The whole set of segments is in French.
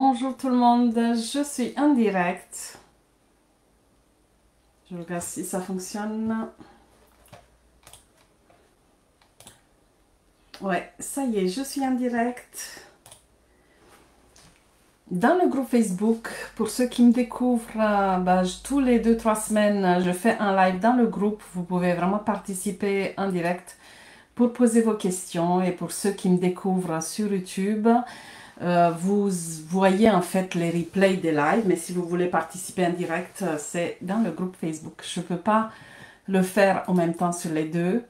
Bonjour tout le monde, je suis en direct. Je regarde si ça fonctionne. Ouais, ça y est, je suis en direct. Dans le groupe Facebook, pour ceux qui me découvrent, tous les 2-3 semaines, je fais un live dans le groupe. Vous pouvez vraiment participer en direct pour poser vos questions. Et pour ceux qui me découvrent sur YouTube, vous voyez en fait les replays des lives, mais si vous voulez participer en direct, c'est dans le groupe Facebook. Je ne peux pas le faire en même temps sur les deux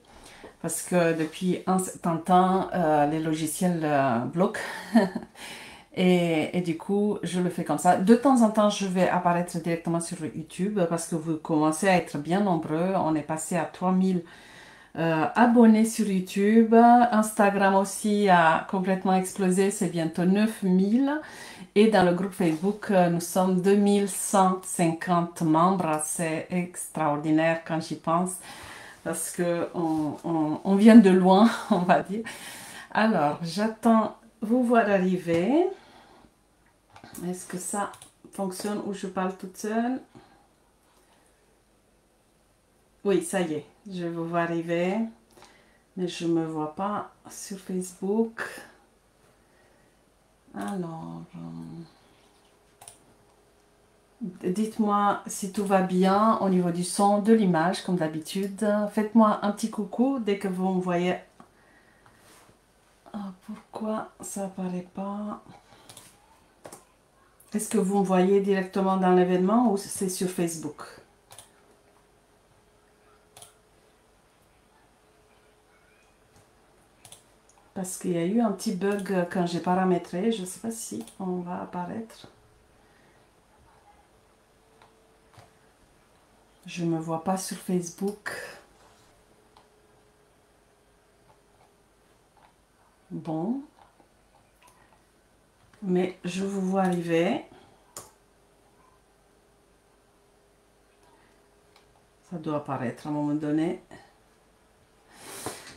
parce que depuis un certain temps, les logiciels bloquent et du coup, je le fais comme ça. De temps en temps, je vais apparaître directement sur YouTube parce que vous commencez à être bien nombreux. On est passé à 3000 abonnés sur YouTube. Instagram aussi a complètement explosé, c'est bientôt 9000. Et dans le groupe Facebook, nous sommes 2150 membres. C'est extraordinaire quand j'y pense parce que on vient de loin, on va dire. Alors, j'attends vous voir arriver. Est-ce que ça fonctionne ou je parle toute seule? Oui, ça y est, je vous vois arriver. Mais je ne me vois pas sur Facebook. Alors, dites-moi si tout va bien au niveau du son, de l'image, comme d'habitude. Faites-moi un petit coucou dès que vous me voyez. Ah, pourquoi ça apparaît pas? Est-ce que vous me voyez directement dans l'événement ou c'est sur Facebook? Parce qu'il y a eu un petit bug quand j'ai paramétré. Je ne sais pas si on va apparaître. Je ne me vois pas sur Facebook. Bon. Mais je vous vois arriver. Ça doit apparaître à un moment donné.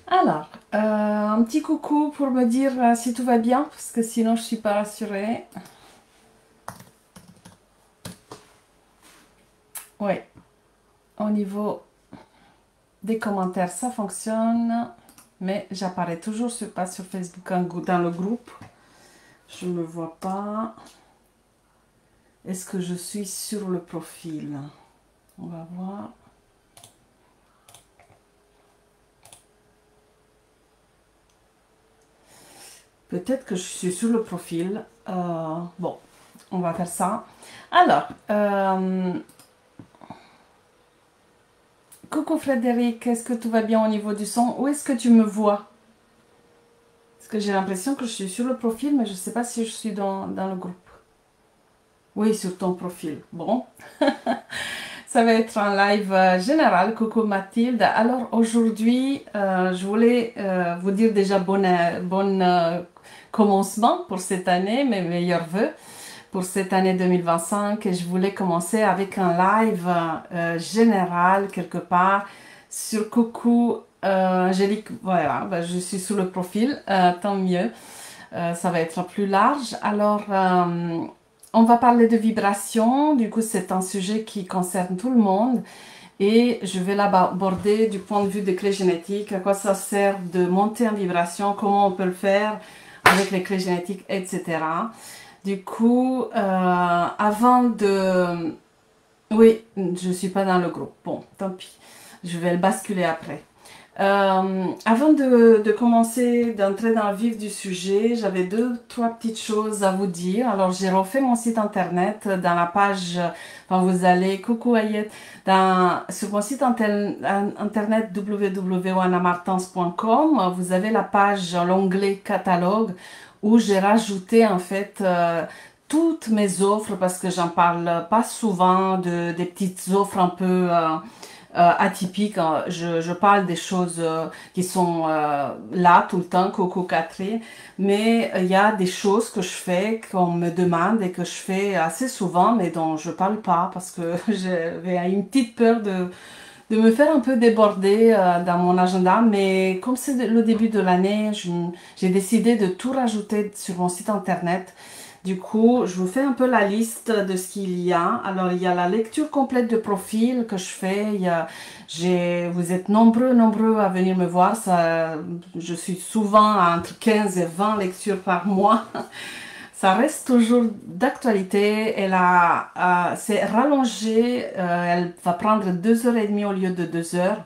Alors, un petit coucou pour me dire si tout va bien, parce que sinon je ne suis pas rassurée. Oui, au niveau des commentaires, ça fonctionne, mais j'apparais toujours pas sur Facebook dans le groupe. Je ne me vois pas. Est-ce que je suis sur le profil? On va voir. Peut-être que je suis sur le profil. Bon, on va faire ça. Alors, coucou Frédéric, est-ce que tout va bien au niveau du son? Où est-ce que tu me vois? Parce que j'ai l'impression que je suis sur le profil, mais je ne sais pas si je suis dans le groupe. Oui, sur ton profil. Bon. Ça va être un live général. Coucou Mathilde. Alors aujourd'hui, je voulais vous dire déjà bon commencement pour cette année, mes meilleurs vœux pour cette année 2025. Et je voulais commencer avec un live général quelque part sur coucou Angélique. Voilà, ben, je suis sous le profil, tant mieux. Ça va être plus large. Alors, on va parler de vibration. Du coup, c'est un sujet qui concerne tout le monde. Et je vais l'aborder du point de vue des clés génétiques. À quoi ça sert de monter en vibration, comment on peut le faire avec les clés génétiques, etc. Du coup, avant de... Oui, je ne suis pas dans le groupe. Bon, tant pis. Je vais le basculer après. Avant de commencer, d'entrer dans le vif du sujet, j'avais trois petites choses à vous dire. Alors, j'ai refait mon site internet dans la page, quand vous allez, coucou Ayette, sur mon site internet www.anamartens.com, vous avez la page, l'onglet catalogue, où j'ai rajouté en fait toutes mes offres parce que j'en parle pas souvent des petites offres un peu atypiques. Je parle des choses qui sont là tout le temps, Coco Catherine, mais il y a des choses que je fais, qu'on me demande et que je fais assez souvent, mais dont je parle pas parce que j'avais une petite peur de me faire un peu déborder dans mon agenda, mais comme c'est le début de l'année, j'ai décidé de tout rajouter sur mon site internet. Du coup, je vous fais un peu la liste de ce qu'il y a. Alors, il y a la lecture complète de profil que je fais. Vous êtes nombreux à venir me voir. Ça, je suis souvent à entre 15 et 20 lectures par mois. Ça reste toujours d'actualité. C'est rallongé. Elle va prendre 2h30 au lieu de 2 heures.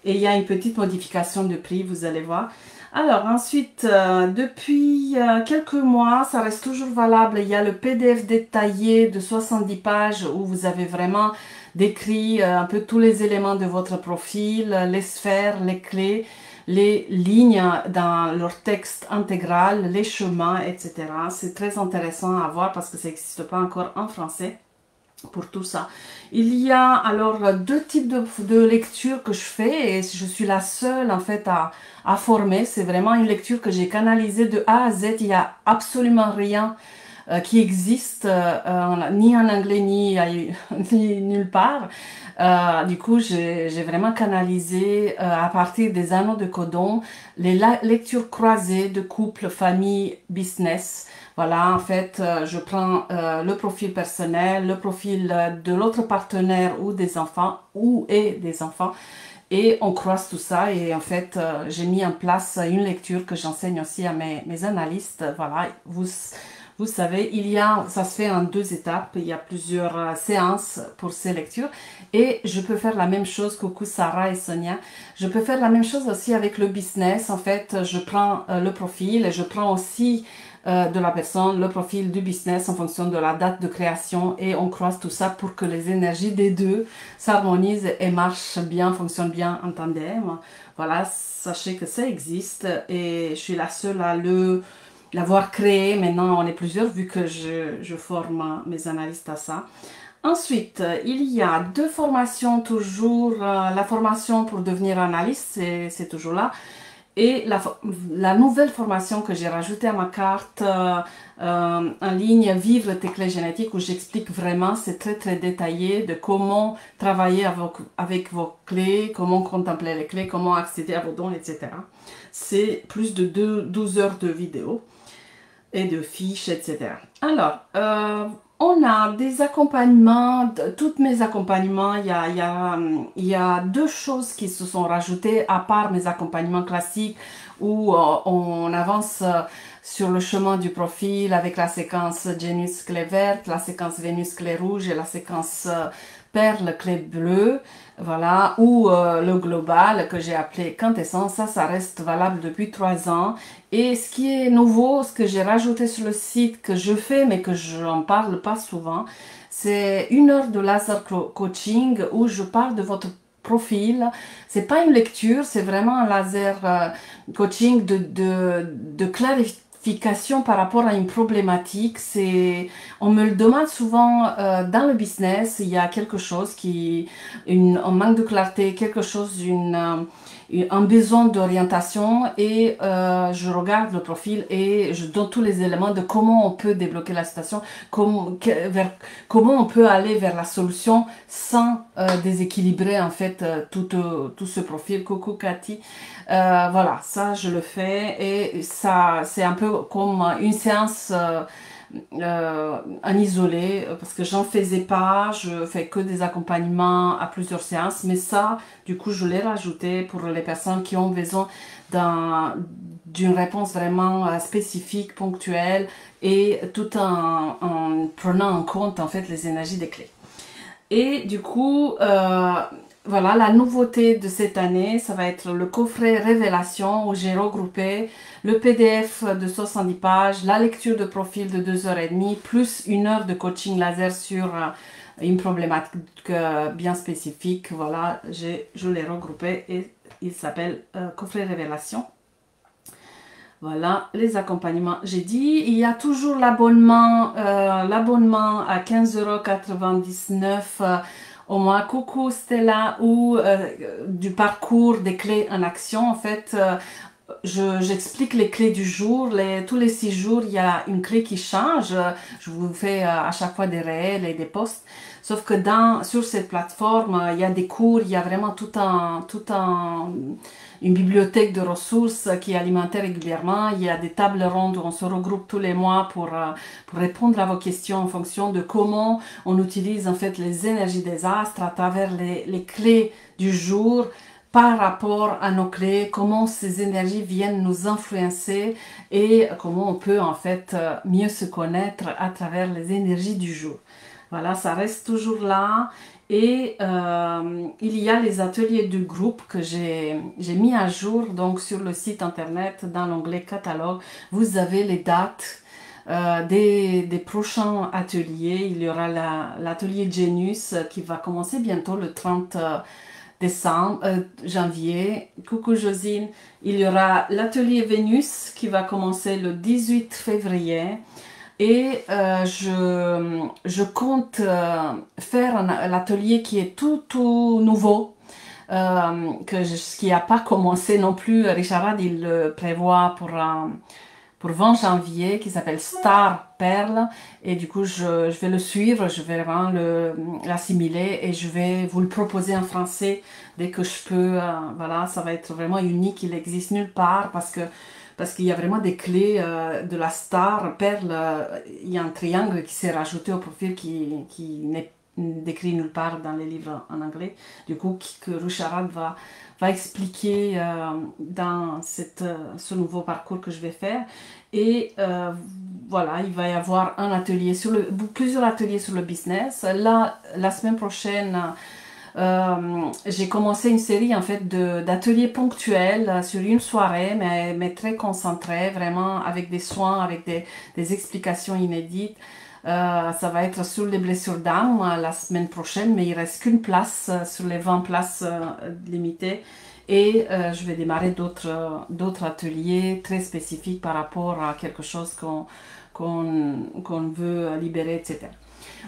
Et il y a une petite modification de prix, vous allez voir. Alors ensuite, depuis quelques mois, ça reste toujours valable. Il y a le PDF détaillé de 70 pages où vous avez vraiment décrit un peu tous les éléments de votre profil, les sphères, les clés, les lignes dans leur texte intégral, les chemins, etc. C'est très intéressant à voir parce que ça n'existe pas encore en français pour tout ça. Il y a alors deux types de lecture que je fais et je suis la seule en fait à former. C'est vraiment une lecture que j'ai canalisée de A à Z. Il n'y a absolument rien qui existe ni en anglais ni nulle part. Du coup, j'ai vraiment canalisé à partir des anneaux de codon les lectures croisées de couple, famille, business. Voilà, en fait, je prends le profil personnel, le profil de l'autre partenaire ou des enfants, et on croise tout ça. Et en fait, j'ai mis en place une lecture que j'enseigne aussi à mes analystes. Voilà, vous savez, ça se fait en 2 étapes. Il y a plusieurs séances pour ces lectures. Et je peux faire la même chose, coucou Sarah et Sonia. Je peux faire la même chose aussi avec le business. En fait, je prends le profil et je prends aussi de la personne, le profil du business en fonction de la date de création et on croise tout ça pour que les énergies des deux s'harmonisent et marchent bien, fonctionnent bien en tandem. Voilà, sachez que ça existe et je suis la seule à l'avoir créé. Maintenant, on est plusieurs vu que je forme mes analystes à ça. Ensuite, il y a 2 formations toujours. La formation pour devenir analyste, c'est toujours là. Et la nouvelle formation que j'ai rajoutée à ma carte en ligne, Vivre tes clés génétiques, où j'explique vraiment, c'est très détaillé de comment travailler avec vos clés, comment contempler les clés, comment accéder à vos dons, etc. C'est plus de 12 heures de vidéo et de fiches, etc. Alors, on a des accompagnements, tous mes accompagnements, il y a 2 choses qui se sont rajoutées à part mes accompagnements classiques où on avance sur le chemin du profil avec la séquence Janus clé verte, la séquence Vénus clé rouge et la séquence Perle clé bleue, voilà, ou le global que j'ai appelé quintessence, ça reste valable depuis 3 ans. Et ce qui est nouveau, ce que j'ai rajouté sur le site, que je fais mais que je n'en parle pas souvent, c'est 1 heure de laser coaching où je parle de votre profil. C'est pas une lecture, c'est vraiment un laser coaching de clarification par rapport à une problématique. On me le demande souvent dans le business, il y a quelque chose un manque de clarté, quelque chose, un besoin d'orientation et je regarde le profil et je donne tous les éléments de comment on peut débloquer la situation, comment on peut aller vers la solution sans déséquilibrer en fait tout ce profil. Coucou Cathy. Voilà, ça je le fais et ça c'est un peu comme une séance en isolé parce que j'en faisais pas, je fais que des accompagnements à plusieurs séances, mais ça du coup je l'ai rajouté pour les personnes qui ont besoin d'une réponse vraiment spécifique, ponctuelle et tout en prenant en compte en fait les énergies des clés. Et du coup, voilà, la nouveauté de cette année, ça va être le coffret Révélation où j'ai regroupé le PDF de 70 pages, la lecture de profil de 2h30, plus 1 heure de coaching laser sur une problématique bien spécifique. Voilà, je l'ai regroupé et il s'appelle coffret Révélation. Voilà, les accompagnements, j'ai dit. Il y a toujours l'abonnement à 15,99 € au mois. Coucou Stella, ou du parcours des clés en action. En fait, j'explique les clés du jour. Tous les 6 jours, il y a une clé qui change. Je vous fais à chaque fois des réels et des posts. Sauf que sur cette plateforme, il y a des cours, il y a vraiment une bibliothèque de ressources qui est alimentée régulièrement. Il y a des tables rondes où on se regroupe tous les mois pour répondre à vos questions en fonction de comment on utilise en fait les énergies des astres à travers les clés du jour par rapport à nos clés, comment ces énergies viennent nous influencer et comment on peut en fait mieux se connaître à travers les énergies du jour. Voilà, ça reste toujours là. Et il y a les ateliers du groupe que j'ai mis à jour donc sur le site internet dans l'onglet catalogue. Vous avez les dates des prochains ateliers. Il y aura l'atelier Genius qui va commencer bientôt le 30 janvier. Coucou Josine. Il y aura l'atelier Vénus qui va commencer le 18 février. Et je compte faire l'atelier qui est tout nouveau, qui n'a pas commencé non plus. Richard Rad, il le prévoit pour 20 janvier, qui s'appelle Star Perle. Et du coup, je vais le suivre, je vais vraiment l'assimiler et je vais vous le proposer en français dès que je peux. Voilà, ça va être vraiment unique, il n'existe nulle part parce qu'il y a vraiment des clés de la star perle. Il y a un triangle qui s'est rajouté au profil qui n'est décrit nulle part dans les livres en anglais. Du coup, que Rusharad va expliquer dans ce nouveau parcours que je vais faire. Et voilà, il va y avoir un atelier plusieurs ateliers sur le business. Là, la semaine prochaine, j'ai commencé une série en fait d'ateliers ponctuels sur une soirée, mais très concentrés, vraiment avec des soins, avec des explications inédites. Ça va être sur les blessures d'âme la semaine prochaine, mais il reste qu'une place sur les 20 places limitées. Et je vais démarrer d'autres ateliers très spécifiques par rapport à quelque chose qu'on veut libérer, etc.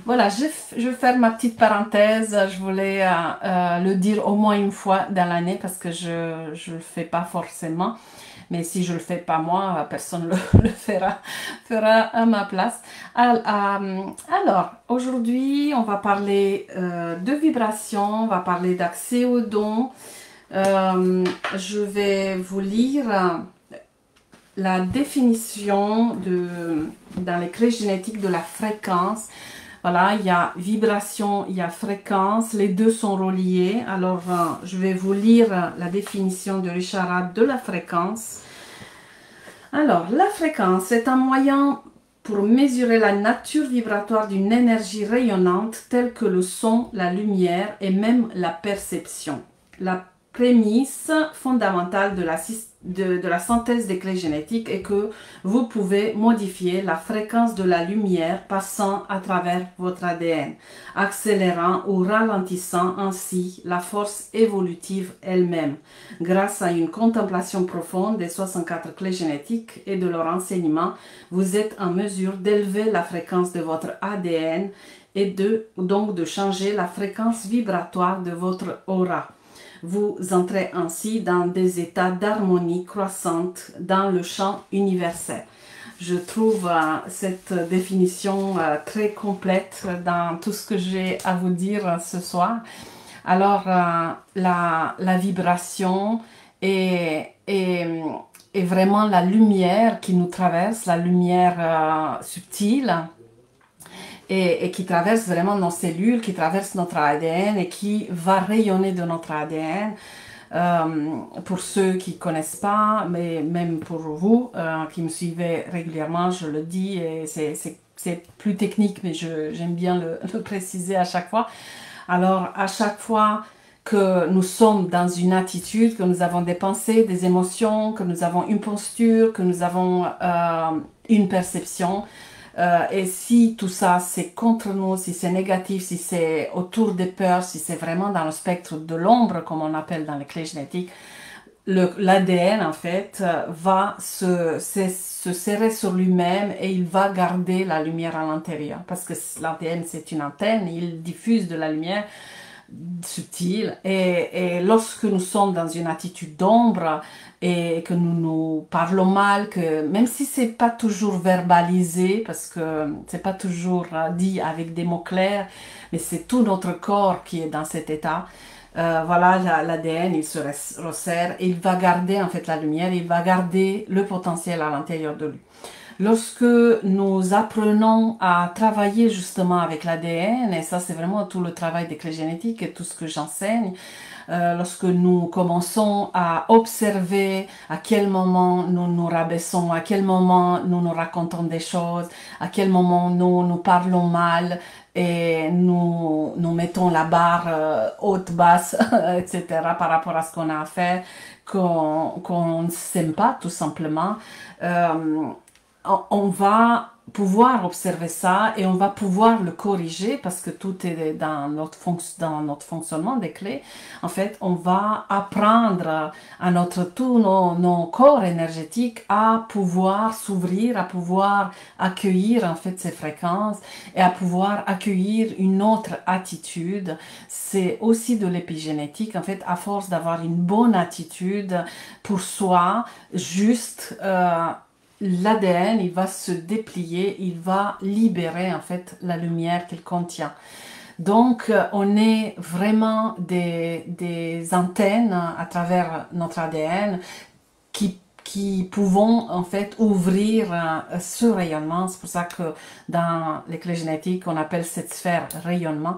Voilà, je vais faire ma petite parenthèse. Je voulais le dire au moins une fois dans l'année parce que je ne le fais pas forcément. Mais si je ne le fais pas moi, personne le fera à ma place. Alors, aujourd'hui, on va parler de vibration, on va parler d'accès aux dons. Je vais vous lire la définition dans les clés génétiques de la fréquence. Voilà, il y a vibration, il y a fréquence, les deux sont reliés. Alors, je vais vous lire la définition de Richard Rad de la fréquence. Alors, la fréquence est un moyen pour mesurer la nature vibratoire d'une énergie rayonnante telle que le son, la lumière et même la perception. La prémisse fondamentale de la synthèse des clés génétiques est que vous pouvez modifier la fréquence de la lumière passant à travers votre ADN, accélérant ou ralentissant ainsi la force évolutive elle-même. Grâce à une contemplation profonde des 64 clés génétiques et de leur enseignement, vous êtes en mesure d'élever la fréquence de votre ADN et donc de changer la fréquence vibratoire de votre aura. Vous entrez ainsi dans des états d'harmonie croissante dans le champ universel. Je trouve cette définition très complète dans tout ce que j'ai à vous dire ce soir. Alors, la vibration est vraiment la lumière qui nous traverse, la lumière subtile. Et qui traverse vraiment nos cellules, qui traverse notre ADN et qui va rayonner de notre ADN. Pour ceux qui ne connaissent pas, mais même pour vous qui me suivez régulièrement, je le dis, et c'est plus technique, mais j'aime bien le préciser à chaque fois. Alors, à chaque fois que nous sommes dans une attitude, que nous avons des pensées, des émotions, que nous avons une posture, que nous avons une perception, et si tout ça c'est contre nous, si c'est négatif, si c'est autour des peurs, si c'est vraiment dans le spectre de l'ombre comme on appelle dans les clés génétiques, l'ADN en fait va se serrer sur lui-même et il va garder la lumière à l'intérieur parce que l'ADN c'est une antenne, il diffuse de la lumière subtil. Et lorsque nous sommes dans une attitude d'ombre et que nous nous parlons mal, que même si c'est pas toujours verbalisé, parce que c'est pas toujours dit avec des mots clairs, mais c'est tout notre corps qui est dans cet état. Voilà, l'ADN, il se resserre et il va garder en fait la lumière, il va garder le potentiel à l'intérieur de lui. Lorsque nous apprenons à travailler justement avec l'ADN, et ça c'est vraiment tout le travail des clés génétiques et tout ce que j'enseigne, lorsque nous commençons à observer à quel moment nous nous rabaissons, à quel moment nous nous racontons des choses, à quel moment nous parlons mal et nous mettons la barre haute, basse, etc. par rapport à ce qu'on a à faire, qu'on ne s'aime pas tout simplement. Euh, on va pouvoir observer ça et on va pouvoir le corriger parce que tout est dans dans notre fonctionnement des clés. En fait, on va apprendre à tous nos corps énergétiques à pouvoir s'ouvrir, à pouvoir accueillir en fait ces fréquences et à pouvoir accueillir une autre attitude. C'est aussi de l'épigénétique. En fait, à force d'avoir une bonne attitude pour soi, juste, l'ADN, il va se déplier, il va libérer en fait la lumière qu'il contient. Donc, on est vraiment des antennes à travers notre ADN qui pouvons en fait ouvrir ce rayonnement. C'est pour ça que dans les clés génétiques, on appelle cette sphère rayonnement.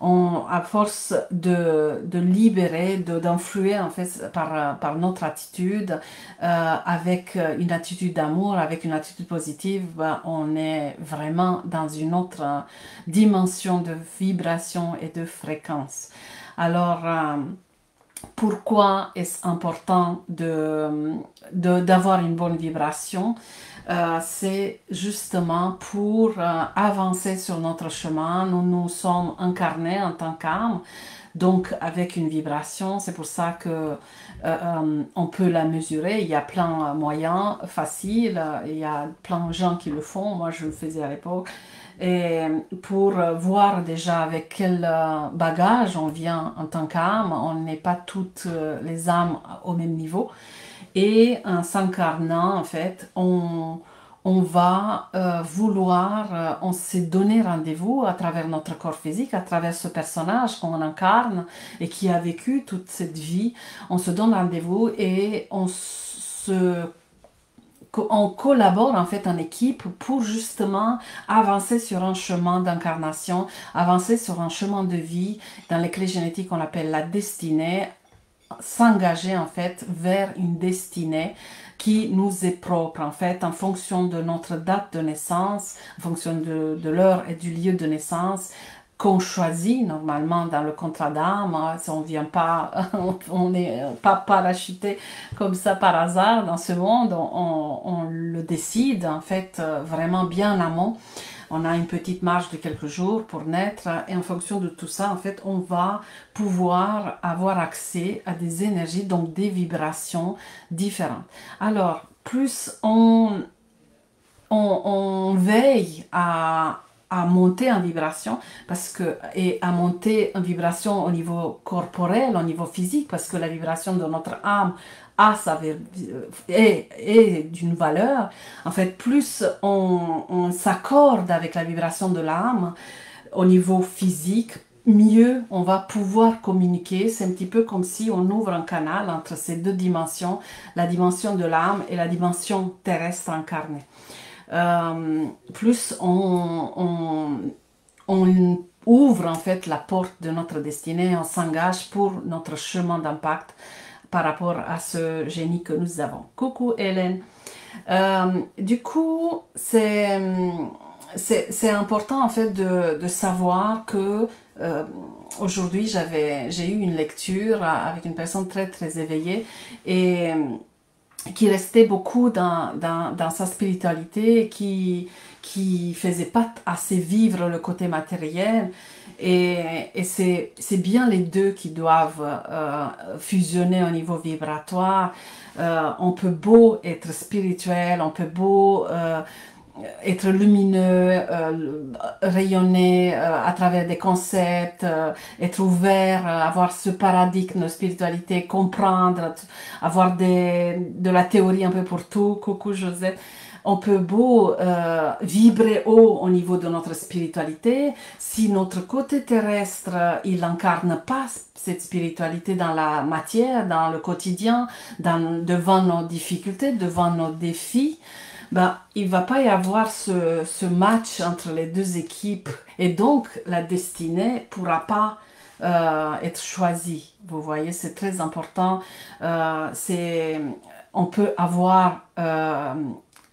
À force de libérer, d'influer en fait par notre attitude, avec une attitude d'amour, avec une attitude positive, ben, on est vraiment dans une autre dimension de vibration et de fréquence. Alors, pourquoi est-ce important d'avoir une bonne vibration? C'est justement pour avancer sur notre chemin. Nous sommes incarnés en tant qu'âme, donc avec une vibration. C'est pour ça que on peut la mesurer. Il y a plein de moyens faciles. Il y a plein de gens qui le font. Moi, je le faisais à l'époque. Et pour voir déjà avec quel bagage on vient en tant qu'âme, on n'est pas toutes les âmes au même niveau. Et en s'incarnant, en fait, on va vouloir, on s'est donné rendez-vous à travers notre corps physique, à travers ce personnage qu'on incarne et qui a vécu toute cette vie. On se donne rendez-vous et on collabore en fait en équipe pour justement avancer sur un chemin d'incarnation, avancer sur un chemin de vie. Dans les clés génétiques, on appelle la destinée, s'engager en fait vers une destinée qui nous est propre en fait en fonction de notre date de naissance, en fonction de l'heure et du lieu de naissance qu'on choisit normalement dans le contrat d'âme. Si on vient pas, on n'est pas parachuté comme ça par hasard dans ce monde, on le décide en fait vraiment bien en amont. On a une petite marge de quelques jours pour naître et en fonction de tout ça, en fait, on va pouvoir avoir accès à des énergies, donc des vibrations différentes. Alors, plus on veille à monter en vibration et à monter en vibration au niveau corporel, au niveau physique, parce que la vibration de notre âme est d'une valeur. En fait, plus on s'accorde avec la vibration de l'âme au niveau physique, mieux on va pouvoir communiquer. C'est un petit peu comme si on ouvre un canal entre ces deux dimensions, la dimension de l'âme et la dimension terrestre incarnée. Plus on ouvre en fait la porte de notre destinée, on s'engage pour notre chemin d'impact par rapport à ce génie que nous avons. Coucou Hélène. Du coup, c'est important en fait de savoir que aujourd'hui j'ai eu une lecture avec une personne très très éveillée et qui restait beaucoup dans sa spiritualité, qui faisait pas assez vivre le côté matériel. Et c'est bien les deux qui doivent fusionner au niveau vibratoire. On peut beau être spirituel, on peut beau être lumineux, rayonner à travers des concepts, être ouvert, avoir ce paradigme de spiritualité, comprendre, avoir de la théorie un peu pour tout. Coucou Joseph. On peut beau vibrer haut au niveau de notre spiritualité, si notre côté terrestre, il n'incarne pas cette spiritualité dans la matière, dans le quotidien, devant nos difficultés, devant nos défis, ben, il va pas y avoir ce match entre les deux équipes et donc la destinée pourra pas être choisie. Vous voyez, c'est très important. On peut avoir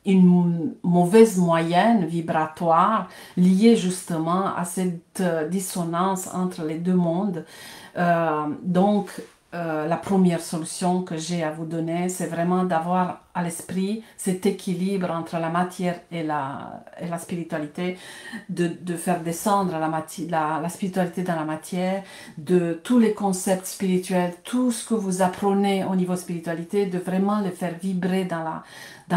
une mauvaise moyenne vibratoire liée justement à cette dissonance entre les deux mondes. La première solution que j'ai à vous donner, c'est vraiment d'avoir à l'esprit cet équilibre entre la matière et la spiritualité, de faire descendre la spiritualité dans la matière, de tous les concepts spirituels, tout ce que vous apprenez au niveau spiritualité, de vraiment les faire vibrer dans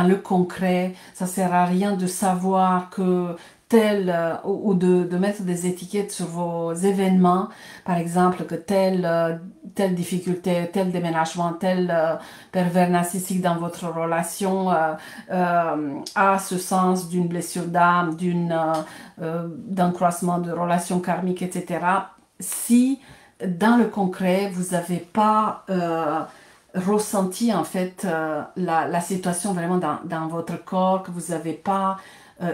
le concret. Ça sert à rien de savoir que ou de mettre des étiquettes sur vos événements, par exemple que telle difficulté, tel déménagement, tel pervers narcissique dans votre relation a ce sens d'une blessure d'âme, d'un croissement de relations karmiques, etc. Si dans le concret, vous n'avez pas ressenti en fait la situation vraiment dans votre corps, que vous n'avez pas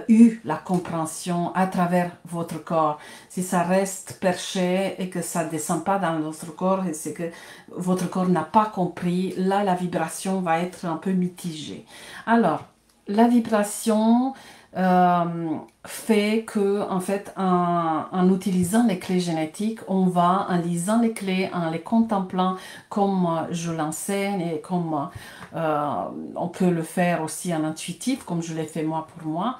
eu la compréhension à travers votre corps. Si ça reste perché et que ça ne descend pas dans notre corps, et c'est que votre corps n'a pas compris, là la vibration va être un peu mitigée. Alors, la vibration fait que, en fait, en utilisant les clés génétiques, on va, en lisant les clés, en les contemplant comme je l'enseigne et comme on peut le faire aussi en intuitif, comme je l'ai fait moi pour moi.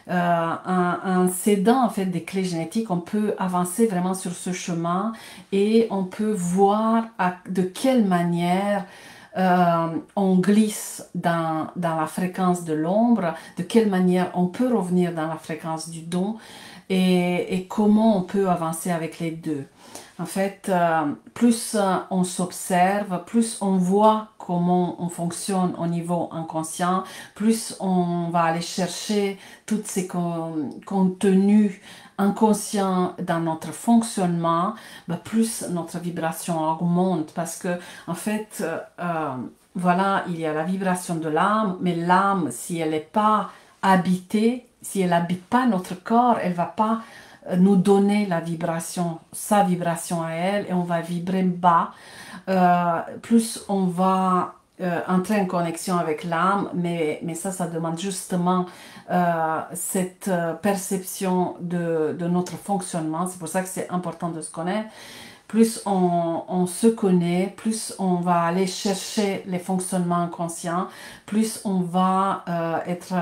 En s'aidant en fait des clés génétiques, on peut avancer vraiment sur ce chemin et on peut voir de quelle manière on glisse dans la fréquence de l'ombre, de quelle manière on peut revenir dans la fréquence du don et comment on peut avancer avec les deux. En fait, plus on s'observe, plus on voit comment on fonctionne au niveau inconscient, plus on va aller chercher tous ces contenus inconscients dans notre fonctionnement, plus notre vibration augmente parce que, en fait, voilà, il y a la vibration de l'âme, mais l'âme, si elle n'est pas habitée, si elle n'habite pas notre corps, elle ne va pas nous donner la vibration, sa vibration à elle, et on va vibrer bas. Plus on va entrer en connexion avec l'âme, mais ça demande justement cette perception de notre fonctionnement. C'est pour ça que c'est important de se connaître. Plus on se connaît, plus on va aller chercher les fonctionnements inconscients, plus on va être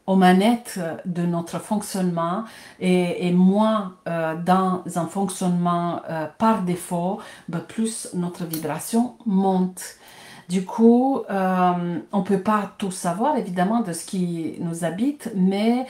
aux manettes de notre fonctionnement et moins dans un fonctionnement par défaut, plus notre vibration monte. Du coup, on ne peut pas tout savoir évidemment de ce qui nous habite, mais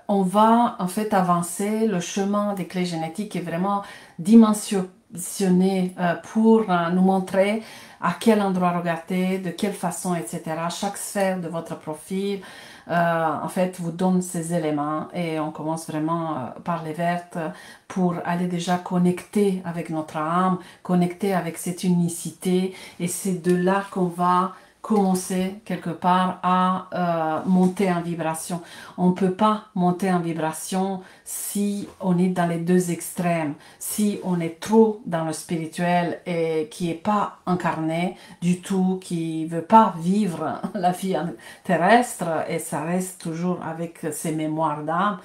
on va en fait avancer. Le chemin des clés génétiques est vraiment dimensionné pour nous montrer à quel endroit regarder, de quelle façon, etc. Chaque sphère de votre profil, en fait, vous donne ces éléments et on commence vraiment par les vertes pour aller déjà connecter avec notre âme, connecter avec cette unicité et c'est de là qu'on va commencer quelque part à monter en vibration. On ne peut pas monter en vibration si on est dans les deux extrêmes, si on est trop dans le spirituel et qui n'est pas incarné du tout, qui ne veut pas vivre la vie terrestre et ça reste toujours avec ses mémoires d'âme.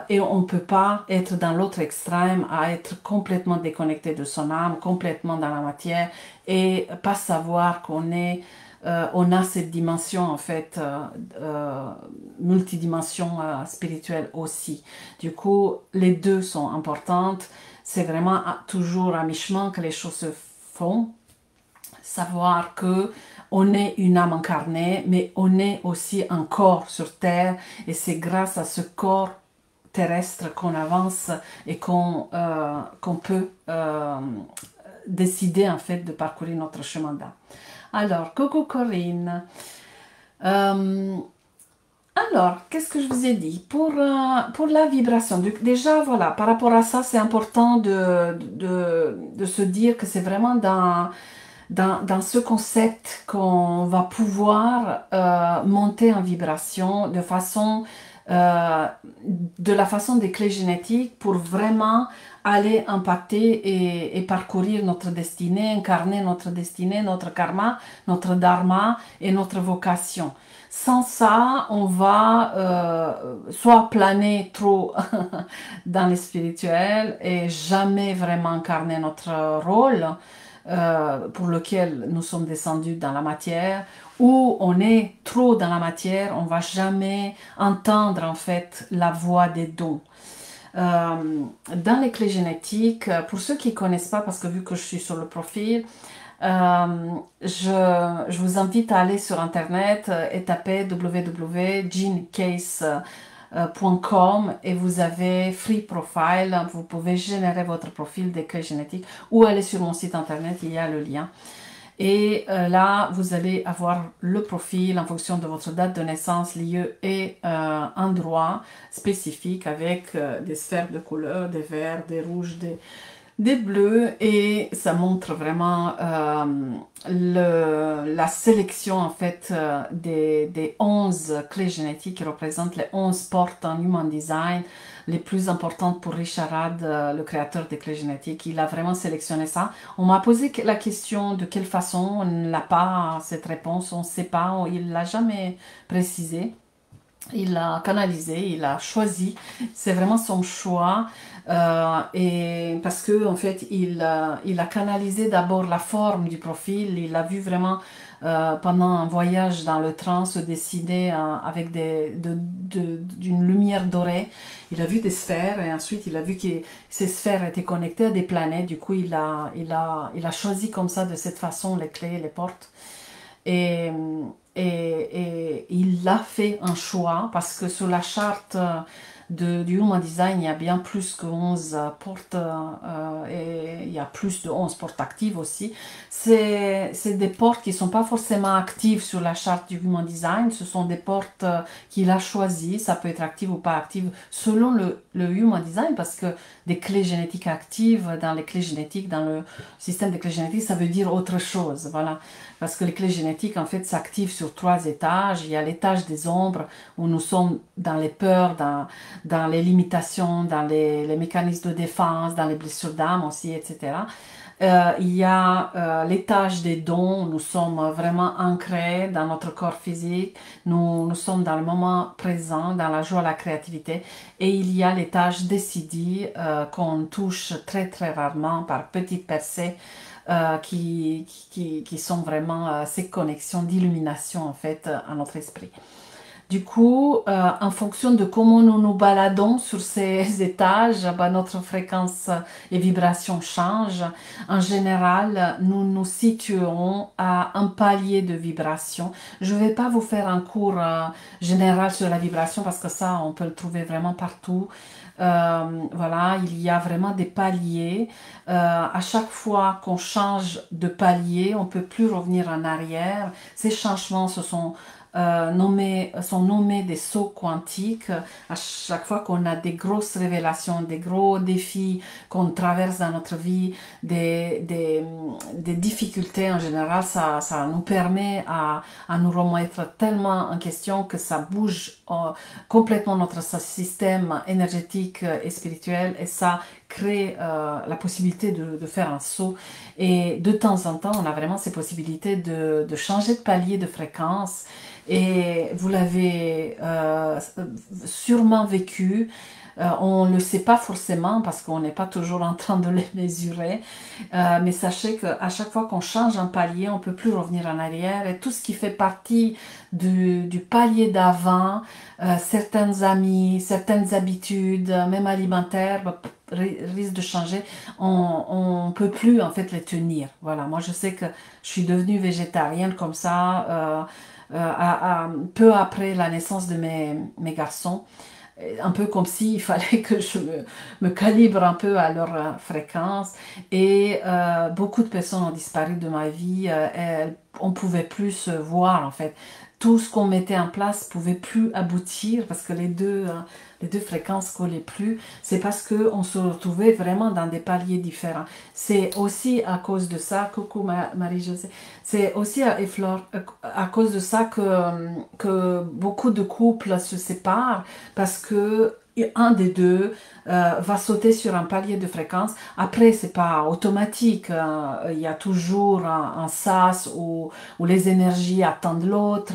Et on ne peut pas être dans l'autre extrême, à être complètement déconnecté de son âme, complètement dans la matière et pas savoir on a cette dimension en fait, multidimension spirituelle aussi. Du coup, les deux sont importantes. C'est vraiment toujours à mi-chemin que les choses se font. Savoir que on est une âme incarnée, mais on est aussi un corps sur Terre, et c'est grâce à ce corps terrestre qu'on avance et qu'on peut décider en fait de parcourir notre chemin d'âme. Alors, coucou Corinne. Alors, qu'est-ce que je vous ai dit? Pour la vibration, déjà, voilà, par rapport à ça, c'est important de se dire que c'est vraiment dans ce concept qu'on va pouvoir monter en vibration de la façon des clés génétiques pour vraiment aller impacter et parcourir notre destinée, incarner notre destinée, notre karma, notre dharma et notre vocation. Sans ça, on va soit planer trop dans le spirituel et jamais vraiment incarner notre rôle pour lequel nous sommes descendus dans la matière, ou on est trop dans la matière, on va jamais entendre en fait la voix des dons. Dans les clés génétiques, pour ceux qui ne connaissent pas, parce que vu que je suis sur le profil, je vous invite à aller sur internet et taper www.genecase.com et vous avez Free Profile, vous pouvez générer votre profil des clés génétiques ou aller sur mon site internet, il y a le lien. Et là, vous allez avoir le profil en fonction de votre date de naissance, lieu et endroit spécifique avec des sphères de couleurs, des verts, des rouges, des bleus, et ça montre vraiment la sélection en fait des 11 clés génétiques qui représentent les 11 portes en Human Design les plus importantes pour Richard Rad, le créateur des clés génétiques. Il a vraiment sélectionné ça. On m'a posé la question de quelle façon, on n'a pas cette réponse, on ne sait pas, il ne l'a jamais précisé. Il l'a canalisé, il a choisi, c'est vraiment son choix, et parce que en fait il a canalisé d'abord la forme du profil, il a vu vraiment pendant un voyage dans le train se dessiner avec d'une lumière dorée. Il a vu des sphères et ensuite il a vu que ces sphères étaient connectées à des planètes. Du coup il a choisi comme ça, de cette façon, les clés, les portes. Et il a fait un choix parce que sur la charte du Human Design, il y a bien plus que 11 portes et il y a plus de 11 portes actives aussi. C'est des portes qui ne sont pas forcément actives sur la charte du Human Design, ce sont des portes qu'il a choisies, ça peut être active ou pas active selon le Human Design, parce que des clés génétiques actives dans les clés génétiques, dans le système des clés génétiques, ça veut dire autre chose, voilà. Parce que les clés génétiques, en fait, s'activent sur 3 étages. Il y a l'étage des ombres, où nous sommes dans les peurs, dans les limitations, dans les mécanismes de défense, dans les blessures d'âme aussi, etc. Il y a l'étage des dons, où nous sommes vraiment ancrés dans notre corps physique. Nous sommes dans le moment présent, dans la joie, la créativité. Et il y a l'étage des siddhis qu'on touche très très rarement par petites percées. Qui sont vraiment ces connexions d'illumination en fait à notre esprit. Du coup, en fonction de comment nous nous baladons sur ces étages, notre fréquence et vibration change. En général, nous nous situons à un palier de vibration. Je ne vais pas vous faire un cours général sur la vibration parce que ça, on peut le trouver vraiment partout. Voilà, il y a vraiment des paliers. À chaque fois qu'on change de palier, on ne peut plus revenir en arrière. Ces changements sont nommés des sauts quantiques. À chaque fois qu'on a des grosses révélations, des gros défis qu'on traverse dans notre vie, des difficultés en général, ça nous permet à nous remettre tellement en question que ça bouge complètement notre système énergétique et spirituel, et ça crée la possibilité de faire un saut. Et de temps en temps, on a vraiment ces possibilités de changer de palier de fréquence. Et vous l'avez sûrement vécu. On ne le sait pas forcément parce qu'on n'est pas toujours en train de les mesurer, mais sachez qu'à chaque fois qu'on change un palier, on ne peut plus revenir en arrière et tout ce qui fait partie du palier d'avant, certains amis, certaines habitudes, même alimentaires, bah, risquent de changer. On ne peut plus en fait les tenir. Voilà, moi je sais que je suis devenue végétarienne comme ça peu après la naissance de mes garçons, un peu comme s'il fallait que je me calibre un peu à leur fréquence. Et beaucoup de personnes ont disparu de ma vie. On pouvait plus se voir en fait. Tout ce qu'on mettait en place pouvait plus aboutir parce que les deux fréquences collaient plus. C'est parce que on se retrouvait vraiment dans des paliers différents. C'est aussi à cause de ça, coucou Marie-Josée, c'est aussi à cause de ça que beaucoup de couples se séparent parce que un des deux va sauter sur un palier de fréquence. Après, c'est pas automatique. Il y a toujours un sas où les énergies attendent l'autre.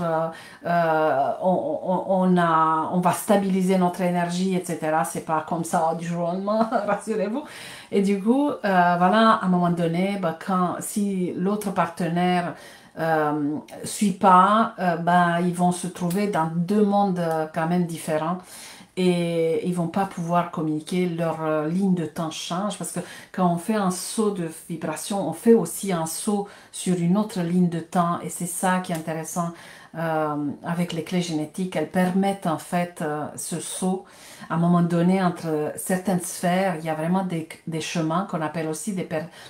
On va stabiliser notre énergie, etc. C'est pas comme ça du jour au lendemain, rassurez-vous. Et du coup, voilà, à un moment donné, bah, si l'autre partenaire suit pas, ben, ils vont se trouver dans deux mondes quand même différents et ils vont pas pouvoir communiquer, leur ligne de temps change parce que quand on fait un saut de vibration, on fait aussi un saut sur une autre ligne de temps et c'est ça qui est intéressant avec les clés génétiques. Elles permettent en fait ce saut à un moment donné entre certaines sphères. Il y a vraiment des chemins qu'on appelle aussi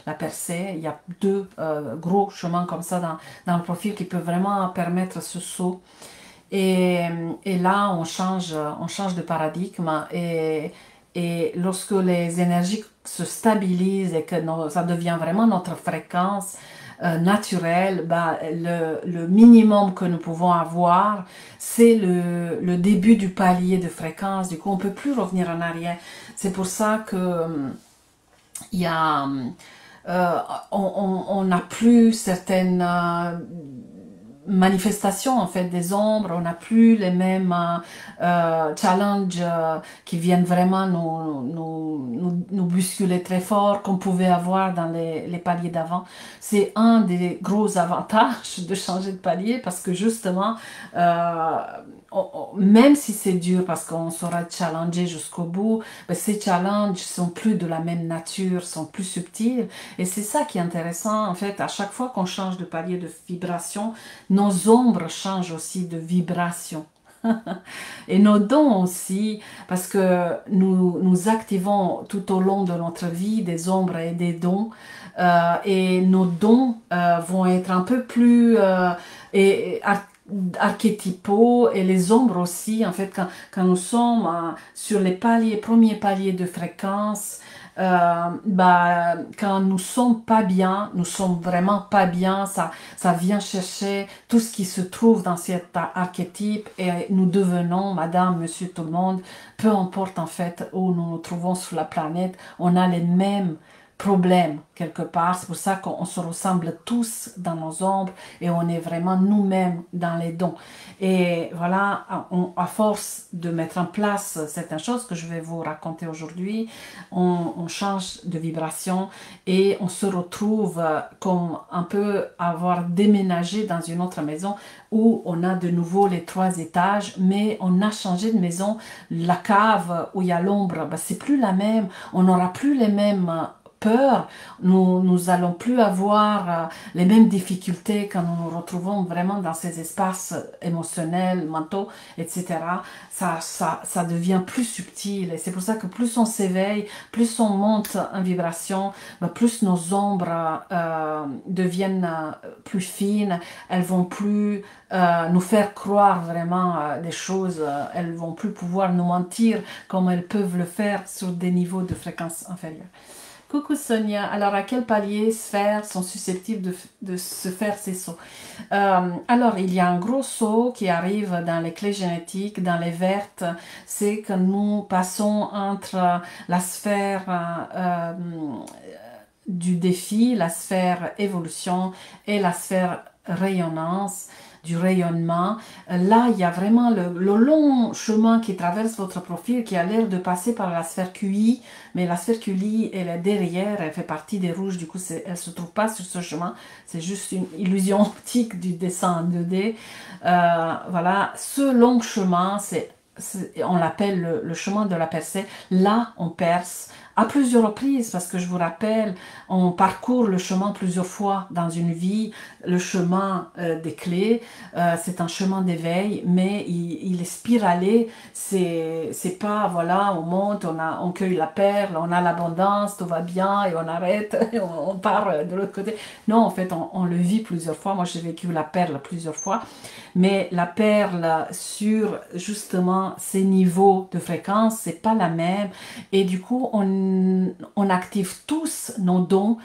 la percée. Il y a deux gros chemins comme ça dans le profil qui peuvent vraiment permettre ce saut. Et, et là, on change de paradigme et lorsque les énergies se stabilisent et que ça devient vraiment notre fréquence naturelle, bah, le minimum que nous pouvons avoir, c'est le début du palier de fréquence. Du coup, on ne peut plus revenir en arrière. C'est pour ça que il y a, on n'a plus certaines manifestation en fait des ombres, on n'a plus les mêmes challenges qui viennent vraiment nous bousculer très fort qu'on pouvait avoir dans les paliers d'avant. C'est un des gros avantages de changer de palier parce que justement, même si c'est dur parce qu'on sera challengé jusqu'au bout, ben, ces challenges sont plus de la même nature, sont plus subtils et c'est ça qui est intéressant en fait. À chaque fois qu'on change de palier de vibration, nos ombres changent aussi de vibration. Et nos dons aussi, parce que nous activons tout au long de notre vie des ombres et des dons. Et nos dons vont être un peu plus archétypaux et les ombres aussi. En fait, quand nous sommes sur les premiers paliers de fréquence, bah, quand nous sommes pas bien, nous sommes vraiment pas bien, ça vient chercher tout ce qui se trouve dans cet archétype et nous devenons, madame, monsieur, tout le monde, peu importe en fait où nous nous trouvons sur la planète, on a les mêmes problèmes quelque part. C'est pour ça qu'on se ressemble tous dans nos ombres et on est vraiment nous-mêmes dans les dons. Et voilà, à force de mettre en place certaines choses que je vais vous raconter aujourd'hui, on change de vibration et on se retrouve comme un peu avoir déménagé dans une autre maison où on a de nouveau les 3 étages, mais on a changé de maison. La cave où il y a l'ombre, ben, c'est plus la même. On n'aura plus les mêmes peur, nous allons plus avoir les mêmes difficultés quand nous nous retrouvons vraiment dans ces espaces émotionnels, mentaux, etc. Ça devient plus subtil et c'est pour ça que plus on s'éveille, plus on monte en vibration, plus nos ombres deviennent plus fines, elles vont plus nous faire croire vraiment des choses, elles vont plus pouvoir nous mentir comme elles peuvent le faire sur des niveaux de fréquence inférieure. Coucou Sonia, alors à quel palier sphères sont susceptibles de se faire ces sauts? Alors il y a un gros saut qui arrive dans les clés génétiques, dans les vertes, c'est que nous passons entre la sphère du défi, la sphère évolution et la sphère rayonnance. du rayonnement. Là, il y a vraiment le long chemin qui traverse votre profil qui a l'air de passer par la sphère QI, mais la sphère QI, elle est derrière, elle fait partie des rouges, du coup, elle se trouve pas sur ce chemin. C'est juste une illusion optique du dessin en 2D. Voilà, ce long chemin, on l'appelle le chemin de la percée. Là, on perce à plusieurs reprises, parce que je vous rappelle, on parcourt le chemin plusieurs fois dans une vie, le chemin des clés, c'est un chemin d'éveil, mais il est spiralé, c'est pas, voilà, on monte, on cueille la perle, on a l'abondance, tout va bien, et on arrête, et on part de l'autre côté. Non, en fait, on le vit plusieurs fois. Moi, j'ai vécu la perle plusieurs fois, mais la perle sur justement ces niveaux de fréquence, c'est pas la même. Et du coup, on active tous nos dons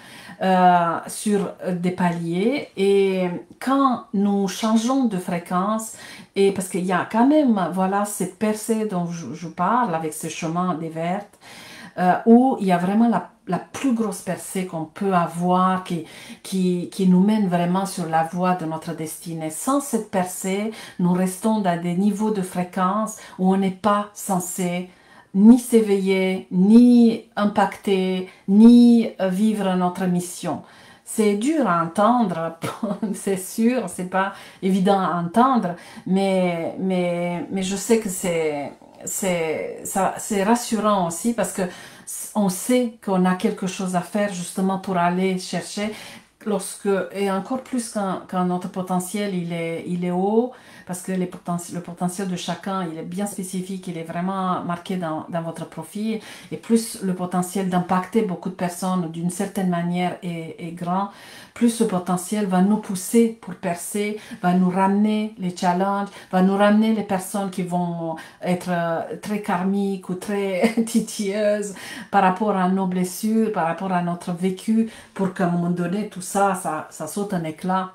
sur des paliers. Et quand nous changeons de fréquence, et parce qu'il y a quand même, voilà, cette percée dont je parle avec ce chemin des vertes, où il y a vraiment la plus grosse percée qu'on peut avoir qui nous mène vraiment sur la voie de notre destinée. Sans cette percée, nous restons dans des niveaux de fréquence où on n'est pas censé ni s'éveiller, ni impacter, ni vivre notre mission. C'est dur à entendre, c'est sûr, c'est pas évident à entendre, mais je sais que c'est rassurant aussi parce que on sait qu'on a quelque chose à faire justement pour aller chercher et encore plus quand notre potentiel il est haut, parce que le potentiel de chacun il est bien spécifique, il est vraiment marqué dans votre profil, et plus le potentiel d'impacter beaucoup de personnes d'une certaine manière est grand, plus ce potentiel va nous pousser pour percer, va nous ramener les challenges, va nous ramener les personnes qui vont être très karmiques ou très titilleuses par rapport à nos blessures, par rapport à notre vécu, pour qu'à un moment donné, tout ça saute un éclat.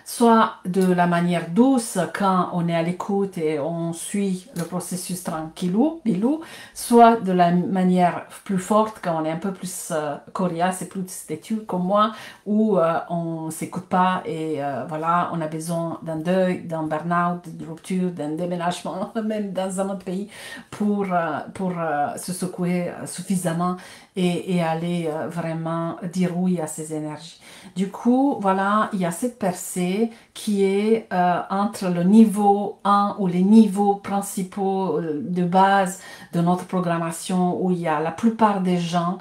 Soit de la manière douce quand on est à l'écoute et on suit le processus tranquillou, bilou, soit de la manière plus forte quand on est un peu plus coriace et plus têtu comme moi, où on s'écoute pas et voilà, on a besoin d'un deuil, d'un burn-out, d'une rupture, d'un déménagement, même dans un autre pays, pour se secouer suffisamment et aller vraiment dire oui à ces énergies. Du coup, voilà, il y a cette percée qui est entre le niveau 1 ou les niveaux principaux de base de notre programmation où il y a la plupart des gens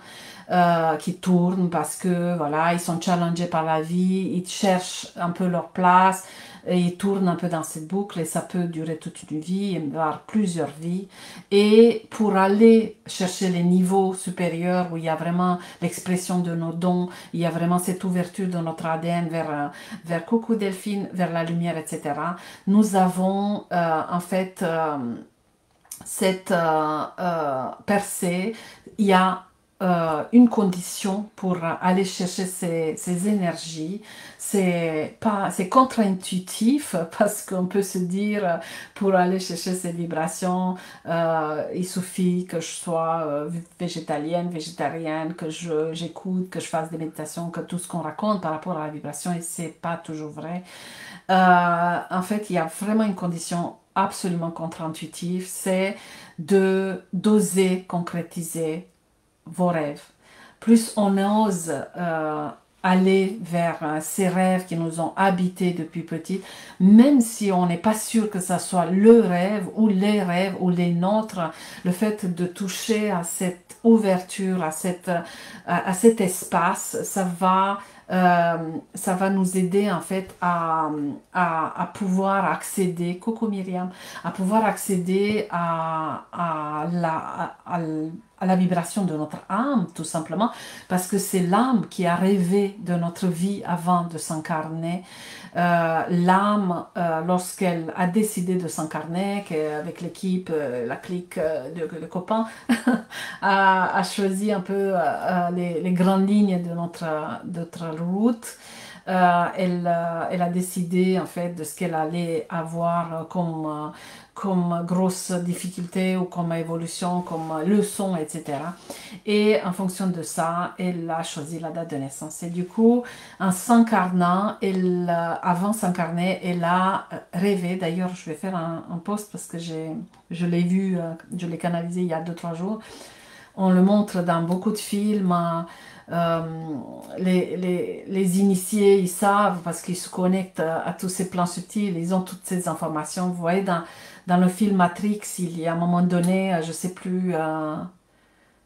qui tournent parce que voilà, ils sont challengés par la vie, ils cherchent un peu leur place et ils tournent un peu dans cette boucle et ça peut durer toute une vie, voire plusieurs vies. Et pour aller chercher les niveaux supérieurs où il y a vraiment l'expression de nos dons, il y a vraiment cette ouverture de notre ADN vers Coucou Delphine, vers la lumière, etc. Nous avons en fait cette percée. Il y a une condition pour aller chercher ces énergies. C'est contre-intuitif parce qu'on peut se dire pour aller chercher ces vibrations, il suffit que je sois végétalienne, végétarienne, que j'écoute, que je fasse des méditations, que tout ce qu'on raconte par rapport à la vibration, et c'est pas toujours vrai. En fait, il y a vraiment une condition absolument contre-intuitive, c'est d'oser concrétiser vos rêves. Plus on ose aller vers ces rêves qui nous ont habités depuis petit, même si on n'est pas sûr que ça soit le rêve ou les rêves ou les nôtres, le fait de toucher à cette ouverture, à cet espace, ça va nous aider en fait à pouvoir accéder, coucou Myriam, à pouvoir accéder à la vibration de notre âme, tout simplement, parce que c'est l'âme qui a rêvé de notre vie avant de s'incarner. L'âme, lorsqu'elle a décidé de s'incarner, avec l'équipe, la clique de copains, a choisi un peu les grandes lignes de notre route. Elle a décidé en fait de ce qu'elle allait avoir comme grosse difficulté ou comme évolution, comme leçon, etc. Et en fonction de ça, elle a choisi la date de naissance. Et du coup, en s'incarnant, avant s'incarner, elle a rêvé. D'ailleurs, je vais faire un post parce que je l'ai vu, je l'ai canalisé il y a 2-3 jours. On le montre dans beaucoup de films. Euh, les initiés, ils savent parce qu'ils se connectent à tous ces plans subtils, ils ont toutes ces informations. Vous voyez, dans le film Matrix, il y a un moment donné, je sais plus,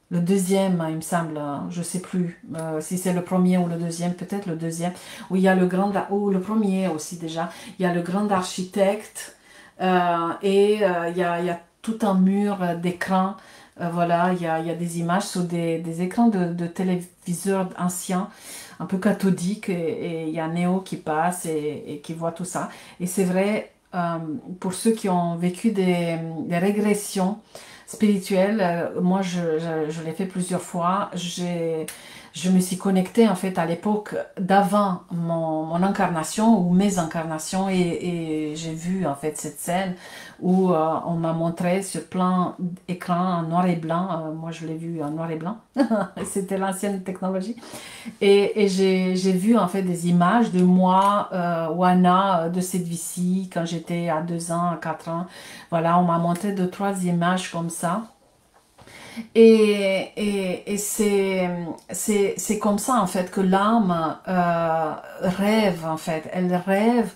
le deuxième, il me semble, je sais plus si c'est le premier ou le deuxième, peut-être le deuxième, où il y a le grand, ou le premier aussi déjà, il y a le grand architecte il y a tout un mur d'écran. Voilà, il y a des images sur des écrans de téléviseurs anciens, un peu cathodiques, et il y a Néo qui passe et qui voit tout ça. Et c'est vrai, pour ceux qui ont vécu des régressions spirituelles, moi je l'ai fait plusieurs fois. Je me suis connectée en fait à l'époque d'avant mon incarnation ou mes incarnations et j'ai vu en fait cette scène où on m'a montré sur plein écran en noir et blanc. Moi je l'ai vu en noir et blanc, c'était l'ancienne technologie. Et j'ai vu en fait des images de moi, Wana, de cette vie-ci, quand j'étais à 2 ans, à 4 ans. Voilà, on m'a montré 2-3 images comme ça. Et c'est comme ça en fait que l'âme rêve en fait. Elle rêve,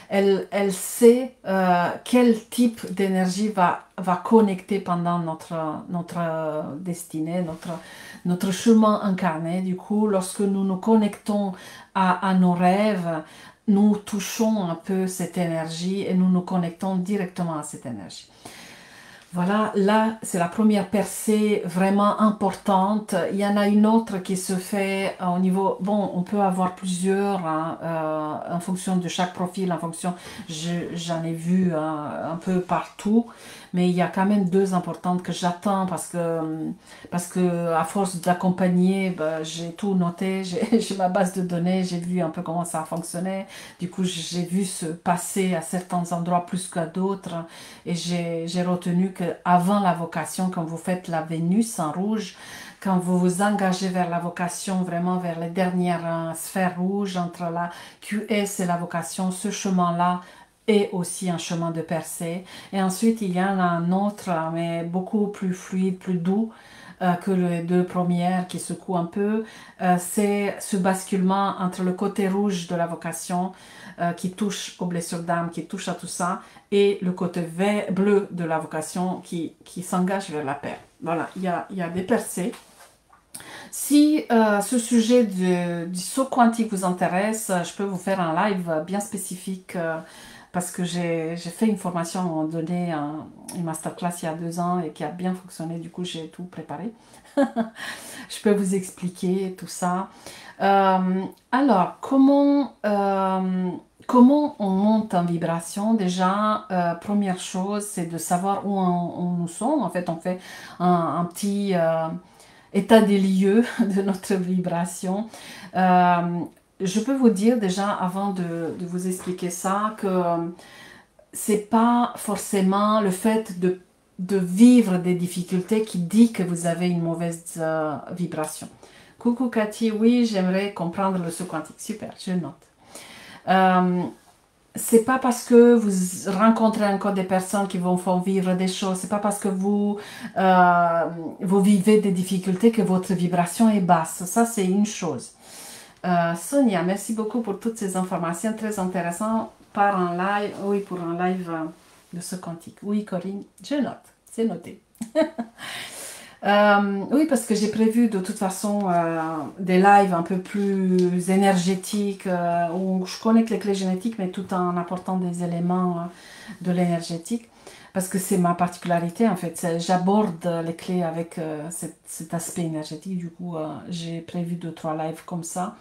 elle sait quel type d'énergie va connecter pendant notre destinée, notre chemin incarné. Du coup, lorsque nous nous connectons à nos rêves, nous touchons un peu cette énergie et nous nous connectons directement à cette énergie. Voilà, là, c'est la première percée vraiment importante. Il y en a une autre qui se fait au niveau... Bon, on peut avoir plusieurs hein, en fonction de chaque profil, en fonction... J'en ai vu un peu partout, mais il y a quand même 2 importantes que j'attends parce que à force d'accompagner, ben, j'ai tout noté, j'ai ma base de données, j'ai vu un peu comment ça fonctionnait. Du coup, j'ai vu se passer à certains endroits plus qu'à d'autres et j'ai retenu que avant la vocation, quand vous faites la Vénus en rouge, quand vous vous engagez vers la vocation, vraiment vers les dernières sphères rouges, entre la QS et la vocation, ce chemin-là est aussi un chemin de percée. Et ensuite, il y en a un autre, mais beaucoup plus fluide, plus doux, que les 2 premières qui secouent un peu, c'est ce basculement entre le côté rouge de la vocation qui touche aux blessures d'âme, qui touche à tout ça, et le côté bleu de la vocation qui s'engage vers la paix. Voilà, il y a des percées. Si ce sujet du saut quantique vous intéresse, je peux vous faire un live bien spécifique parce que j'ai fait une formation à un moment donné, une masterclass il y a 2 ans et qui a bien fonctionné, du coup j'ai tout préparé. Je peux vous expliquer tout ça. Alors, comment on monte en vibration? Déjà, première chose, c'est de savoir où on nous sommes. En fait, on fait un petit état des lieux de notre vibration. Je peux vous dire déjà, avant de vous expliquer ça, que c'est pas forcément le fait de vivre des difficultés qui dit que vous avez une mauvaise vibration. Coucou Cathy, oui, j'aimerais comprendre le saut quantique. Super, je note. C'est pas parce que vous rencontrez encore des personnes qui vont faire vivre des choses, c'est pas parce que vous vivez des difficultés que votre vibration est basse. Ça, c'est une chose. Sonia, merci beaucoup pour toutes ces informations très intéressantes par un live. Oui, pour un live de ce quantique. Oui, Corinne, je note. C'est noté. Oui, parce que j'ai prévu de toute façon des lives un peu plus énergétiques où je connecte les clés génétiques, mais tout en apportant des éléments de l'énergétique. Parce que c'est ma particularité en fait. J'aborde les clés avec cet aspect énergétique. Du coup, j'ai prévu 2-3 lives comme ça.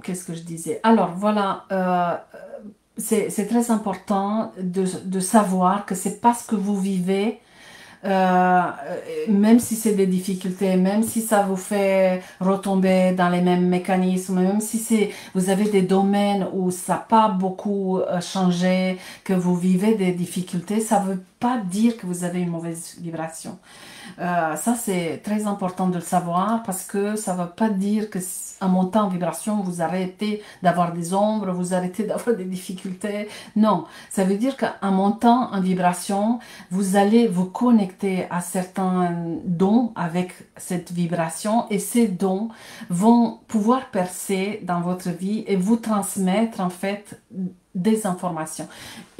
Qu'est-ce que je disais? Alors, voilà. C'est très important de savoir que c'est pas ce que vous vivez même si c'est des difficultés, même si ça vous fait retomber dans les mêmes mécanismes, même si vous avez des domaines où ça n'a pas beaucoup changé, que vous vivez des difficultés, ça ne veut pas dire que vous avez une mauvaise vibration. Ça, c'est très important de le savoir parce que ça ne veut pas dire que en montant en vibration, vous arrêtez d'avoir des ombres, vous arrêtez d'avoir des difficultés. Non, ça veut dire qu'en montant en vibration, vous allez vous connecter à certains dons avec cette vibration et ces dons vont pouvoir percer dans votre vie et vous transmettre en fait des informations.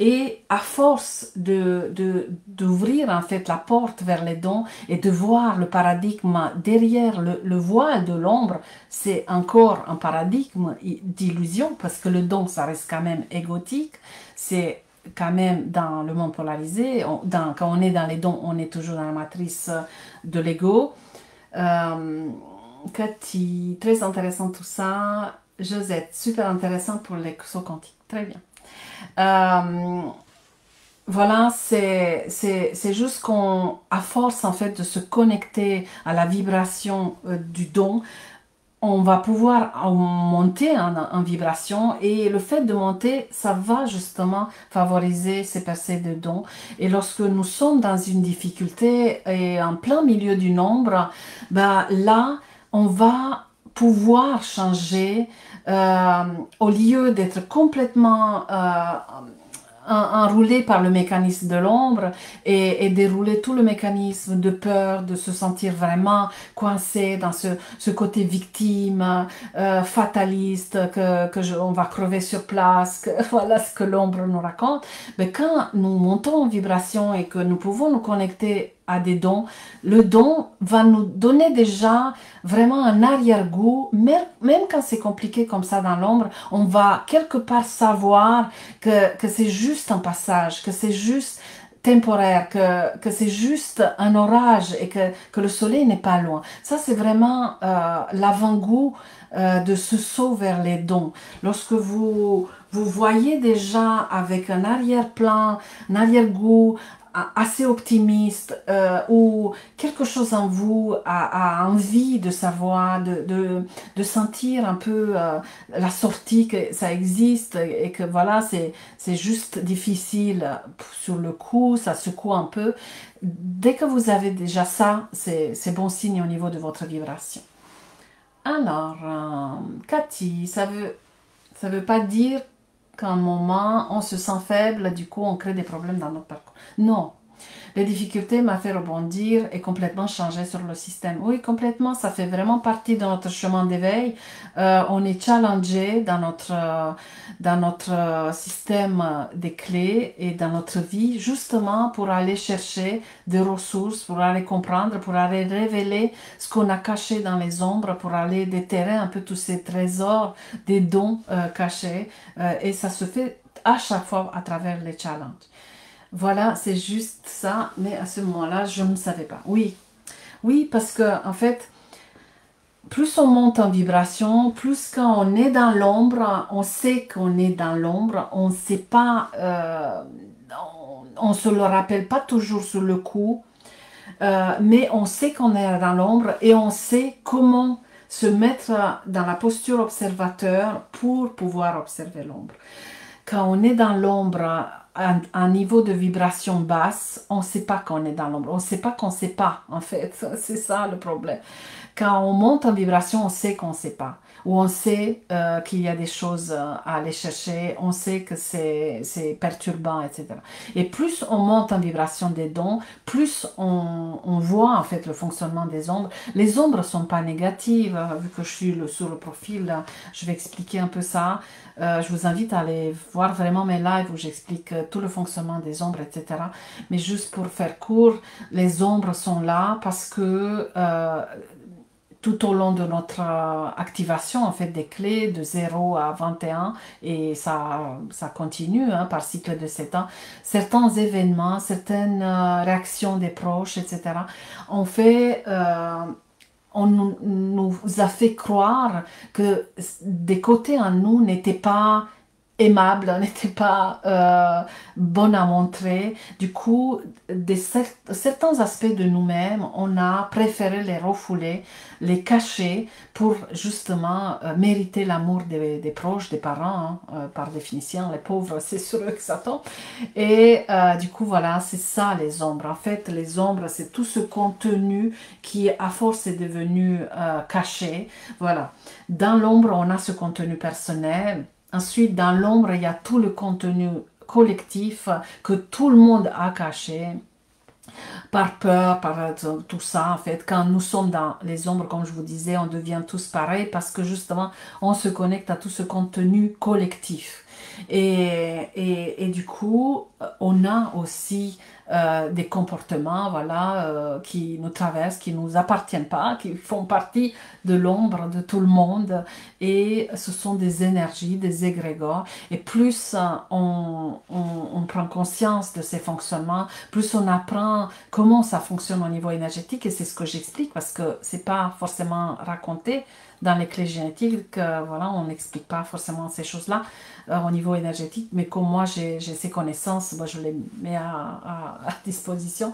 Et à force d'ouvrir en fait la porte vers les dons et de voir le paradigme derrière le voile de l'ombre, c'est encore un paradigme d'illusion parce que le don, ça reste quand même égotique, c'est quand même dans le monde polarisé, quand on est dans les dons, on est toujours dans la matrice de l'ego. Cathy, très intéressant tout ça. Josette, super intéressant pour les sauts quantiques, très bien. Voilà, c'est juste qu'à force en fait de se connecter à la vibration du don, on va pouvoir monter en vibration et le fait de monter, ça va justement favoriser ces percées de dons. Et lorsque nous sommes dans une difficulté et en plein milieu d'une ombre, ben là, on va pouvoir changer au lieu d'être complètement enroulé par le mécanisme de l'ombre et dérouler tout le mécanisme de peur, de se sentir vraiment coincé dans ce côté victime, fataliste, on va crever sur place, que voilà ce que l'ombre nous raconte. Mais quand nous montons en vibration et que nous pouvons nous connecter à des dons, le don va nous donner déjà vraiment un arrière-goût, même quand c'est compliqué comme ça dans l'ombre, on va quelque part savoir que c'est juste un passage, que c'est juste temporaire, que c'est juste un orage et que le soleil n'est pas loin. Ça, c'est vraiment l'avant-goût de ce saut vers les dons. Lorsque vous voyez déjà avec un arrière-plan, un arrière-goût, assez optimiste ou quelque chose en vous a envie de savoir, de sentir un peu la sortie, que ça existe et que voilà, c'est juste difficile sur le coup, ça secoue un peu. Dès que vous avez déjà ça, c'est bon signe au niveau de votre vibration. Alors, Cathy, ça veut pas dire qu'à un moment, on se sent faible, du coup, on crée des problèmes dans notre parcours. Non. Les difficultés m'ont fait rebondir et complètement changer sur le système. Oui, complètement, ça fait vraiment partie de notre chemin d'éveil. On est challengé dans notre système des clés et dans notre vie, justement pour aller chercher des ressources, pour aller comprendre, pour aller révéler ce qu'on a caché dans les ombres, pour aller déterrer un peu tous ces trésors, des dons cachés. Et ça se fait à chaque fois à travers les challenges. Voilà, c'est juste ça, mais à ce moment-là, je ne savais pas. Oui, oui, parce que en fait, plus on monte en vibration, plus quand on est dans l'ombre, on sait qu'on est dans l'ombre, on ne sait pas, on se le rappelle pas toujours sur le coup, mais on sait qu'on est dans l'ombre et on sait comment se mettre dans la posture observateur pour pouvoir observer l'ombre. Quand on est dans l'ombre, à un niveau de vibration basse, on ne sait pas qu'on est dans l'ombre. On ne sait pas qu'on ne sait pas, en fait. C'est ça le problème. Quand on monte en vibration, on sait qu'on ne sait pas. Ou on sait qu'il y a des choses à aller chercher. On sait que c'est perturbant, etc. Et plus on monte en vibration des dons, plus on voit en fait le fonctionnement des ombres. Les ombres ne sont pas négatives. Vu que je suis sur le profil, je vais expliquer un peu ça. Je vous invite à aller voir vraiment mes lives où j'explique tout le fonctionnement des ombres, etc. Mais juste pour faire court, les ombres sont là parce que tout au long de notre activation, en fait, des clés de 0 à 21, et ça continue hein, par cycle de 7 ans, certains événements, certaines réactions des proches, etc., ont fait... on nous a fait croire que des côtés en nous n'étaient pas aimable, n'était pas bonne à montrer. Du coup, certains aspects de nous-mêmes, on a préféré les refouler, les cacher pour justement mériter l'amour des proches, des parents, hein. Par définition, les pauvres, c'est sur eux que ça tombe. Et du coup, voilà, c'est ça les ombres. En fait, les ombres, c'est tout ce contenu qui, à force, est devenu caché. Voilà. Dans l'ombre, on a ce contenu personnel. Ensuite, dans l'ombre, il y a tout le contenu collectif que tout le monde a caché par peur, par tout ça. En fait, quand nous sommes dans les ombres, comme je vous disais, on devient tous pareils parce que justement, on se connecte à tout ce contenu collectif. Et du coup, on a aussi des comportements, voilà, qui nous traversent, qui nous appartiennent pas, qui font partie de l'ombre de tout le monde. Et ce sont des énergies, des égrégores. Et plus on prend conscience de ces fonctionnements, plus on apprend comment ça fonctionne au niveau énergétique. Et c'est ce que j'explique parce que c'est pas forcément raconté dans les clés génétiques. Voilà, on n'explique pas forcément ces choses-là au niveau énergétique, mais comme moi j'ai ces connaissances, moi, je les mets à disposition.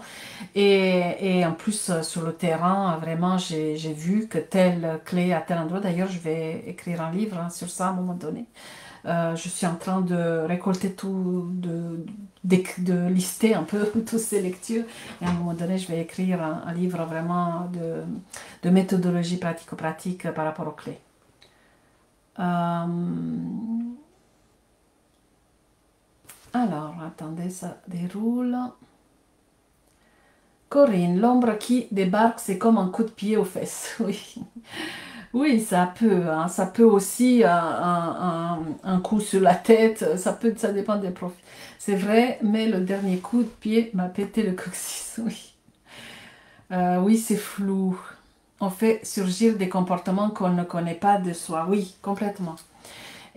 Et en plus, sur le terrain, vraiment, j'ai vu que telle clé à tel endroit. D'ailleurs, je vais écrire un livre hein, sur ça à un moment donné. Je suis en train de récolter tout, de lister un peu toutes ces lectures. Et à un moment donné, je vais écrire un livre vraiment de méthodologie pratico-pratique par rapport aux clés. Alors, attendez, ça déroule. Corinne, l'ombre qui débarque, c'est comme un coup de pied aux fesses. Oui, oui, ça peut. Hein. Ça peut aussi un coup sur la tête. Ça dépend des profils. C'est vrai, mais le dernier coup de pied m'a pété le coccyx. Oui, oui, c'est flou. On fait surgir des comportements qu'on ne connaît pas de soi. Oui, complètement.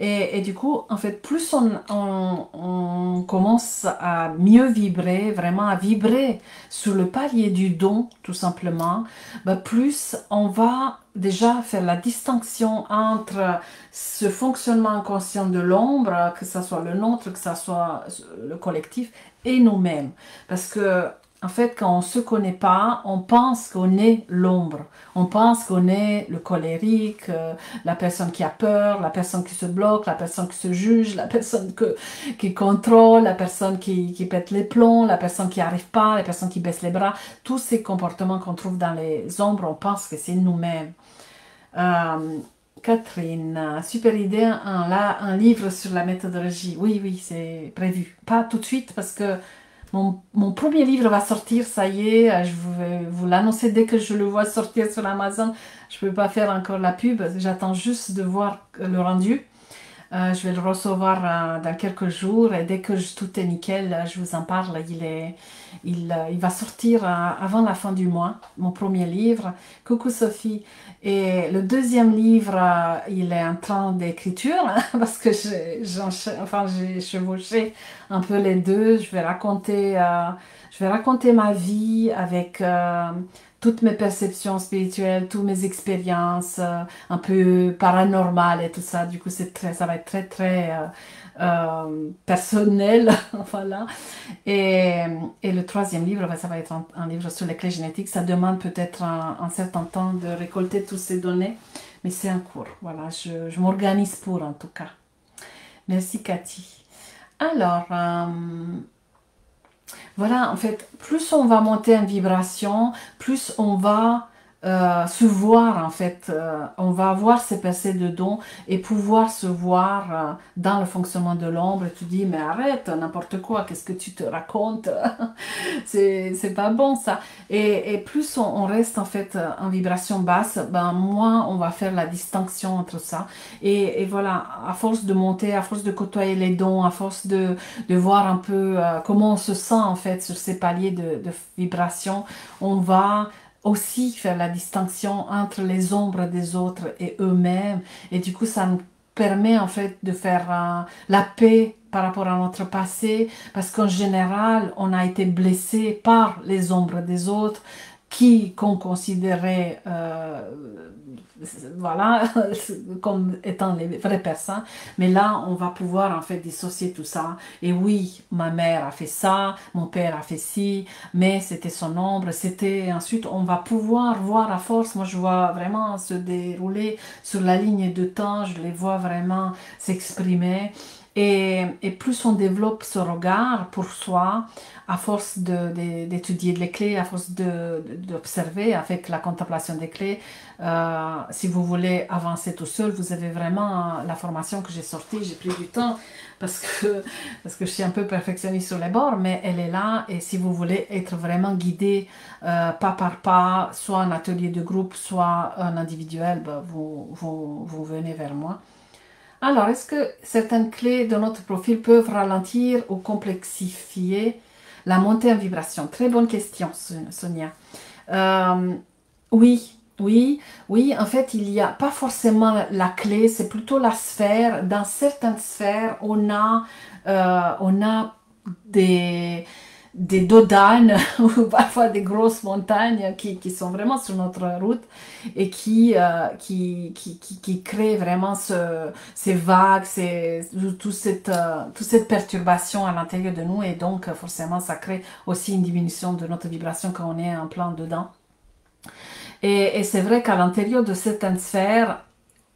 Et du coup, en fait, plus on commence à mieux vibrer, vraiment à vibrer sur le palier du don, tout simplement, bah, plus on va déjà faire la distinction entre ce fonctionnement inconscient de l'ombre, que ce soit le nôtre, que ce soit le collectif, et nous-mêmes. Parce que en fait, quand on ne se connaît pas, on pense qu'on est l'ombre. On pense qu'on est le colérique, la personne qui a peur, la personne qui se bloque, la personne qui se juge, la personne qui contrôle, la personne qui pète les plombs, la personne qui n'arrive pas, la personne qui baisse les bras. Tous ces comportements qu'on trouve dans les ombres, on pense que c'est nous-mêmes. Catherine, super idée, un livre sur la méthodologie. Oui, oui, c'est prévu. Pas tout de suite parce que mon premier livre va sortir, ça y est, je vais vous l'annoncer dès que je le vois sortir sur Amazon. Je ne peux pas faire encore la pub, j'attends juste de voir le rendu. Je vais le recevoir dans quelques jours et dès que tout est nickel, je vous en parle. Il va sortir avant la fin du mois, mon premier livre. Coucou Sophie. Et le deuxième livre, il est en train d'écriture hein, parce que j'ai chevauché un peu les deux. Je vais raconter ma vie avec toutes mes perceptions spirituelles, toutes mes expériences un peu paranormales et tout ça. Du coup, ça va être très, très personnel. Voilà. Et, et le troisième livre, ben, ça va être un livre sur les clés génétiques. Ça demande peut-être un certain temps de récolter toutes ces données, mais c'est en cours. Voilà, je m'organise pour en tout cas. Merci Cathy. Alors, voilà, en fait, plus on va monter en vibration, plus on va se voir, en fait. On va avoir ces percées de dons et pouvoir se voir dans le fonctionnement de l'ombre. Et tu dis, mais arrête, n'importe quoi, qu'est-ce que tu te racontes? C'est pas bon, ça. Et plus on reste, en fait, en vibration basse, ben, moins on va faire la distinction entre ça. Et voilà, à force de monter, à force de côtoyer les dons, à force de voir un peu comment on se sent en fait sur ces paliers de vibration, on va aussi faire la distinction entre les ombres des autres et eux-mêmes. Et du coup, ça nous permet en fait de faire la paix par rapport à notre passé, parce qu'en général, on a été blessé par les ombres des autres, qu'on considérait voilà, comme étant les vraies personnes. Mais là, on va pouvoir en fait dissocier tout ça. Et oui, ma mère a fait ça, mon père a fait ci, mais c'était son ombre. C'était ensuite, on va pouvoir voir à force. Moi, je vois vraiment se dérouler sur la ligne de temps. Je les vois vraiment s'exprimer. Et plus on développe ce regard pour soi, à force d'étudier les clés, à force d'observer avec la contemplation des clés, si vous voulez avancer tout seul, vous avez vraiment la formation que j'ai sortie. J'ai pris du temps parce que je suis un peu perfectionniste sur les bords, mais elle est là. Et si vous voulez être vraiment guidé pas par pas, soit en atelier de groupe, soit en individuel, ben, vous venez vers moi. Alors, est-ce que certaines clés de notre profil peuvent ralentir ou complexifier la montée en vibration? Très bonne question, Sonia. Euh, oui, oui, oui. En fait, il n'y a pas forcément la clé, c'est plutôt la sphère. Dans certaines sphères, on a des, des dodanes ou parfois des grosses montagnes qui sont vraiment sur notre route et qui créent vraiment ces vagues, toute cette perturbation à l'intérieur de nous et donc forcément ça crée aussi une diminution de notre vibration quand on est en plein dedans. Et c'est vrai qu'à l'intérieur de certaines sphères,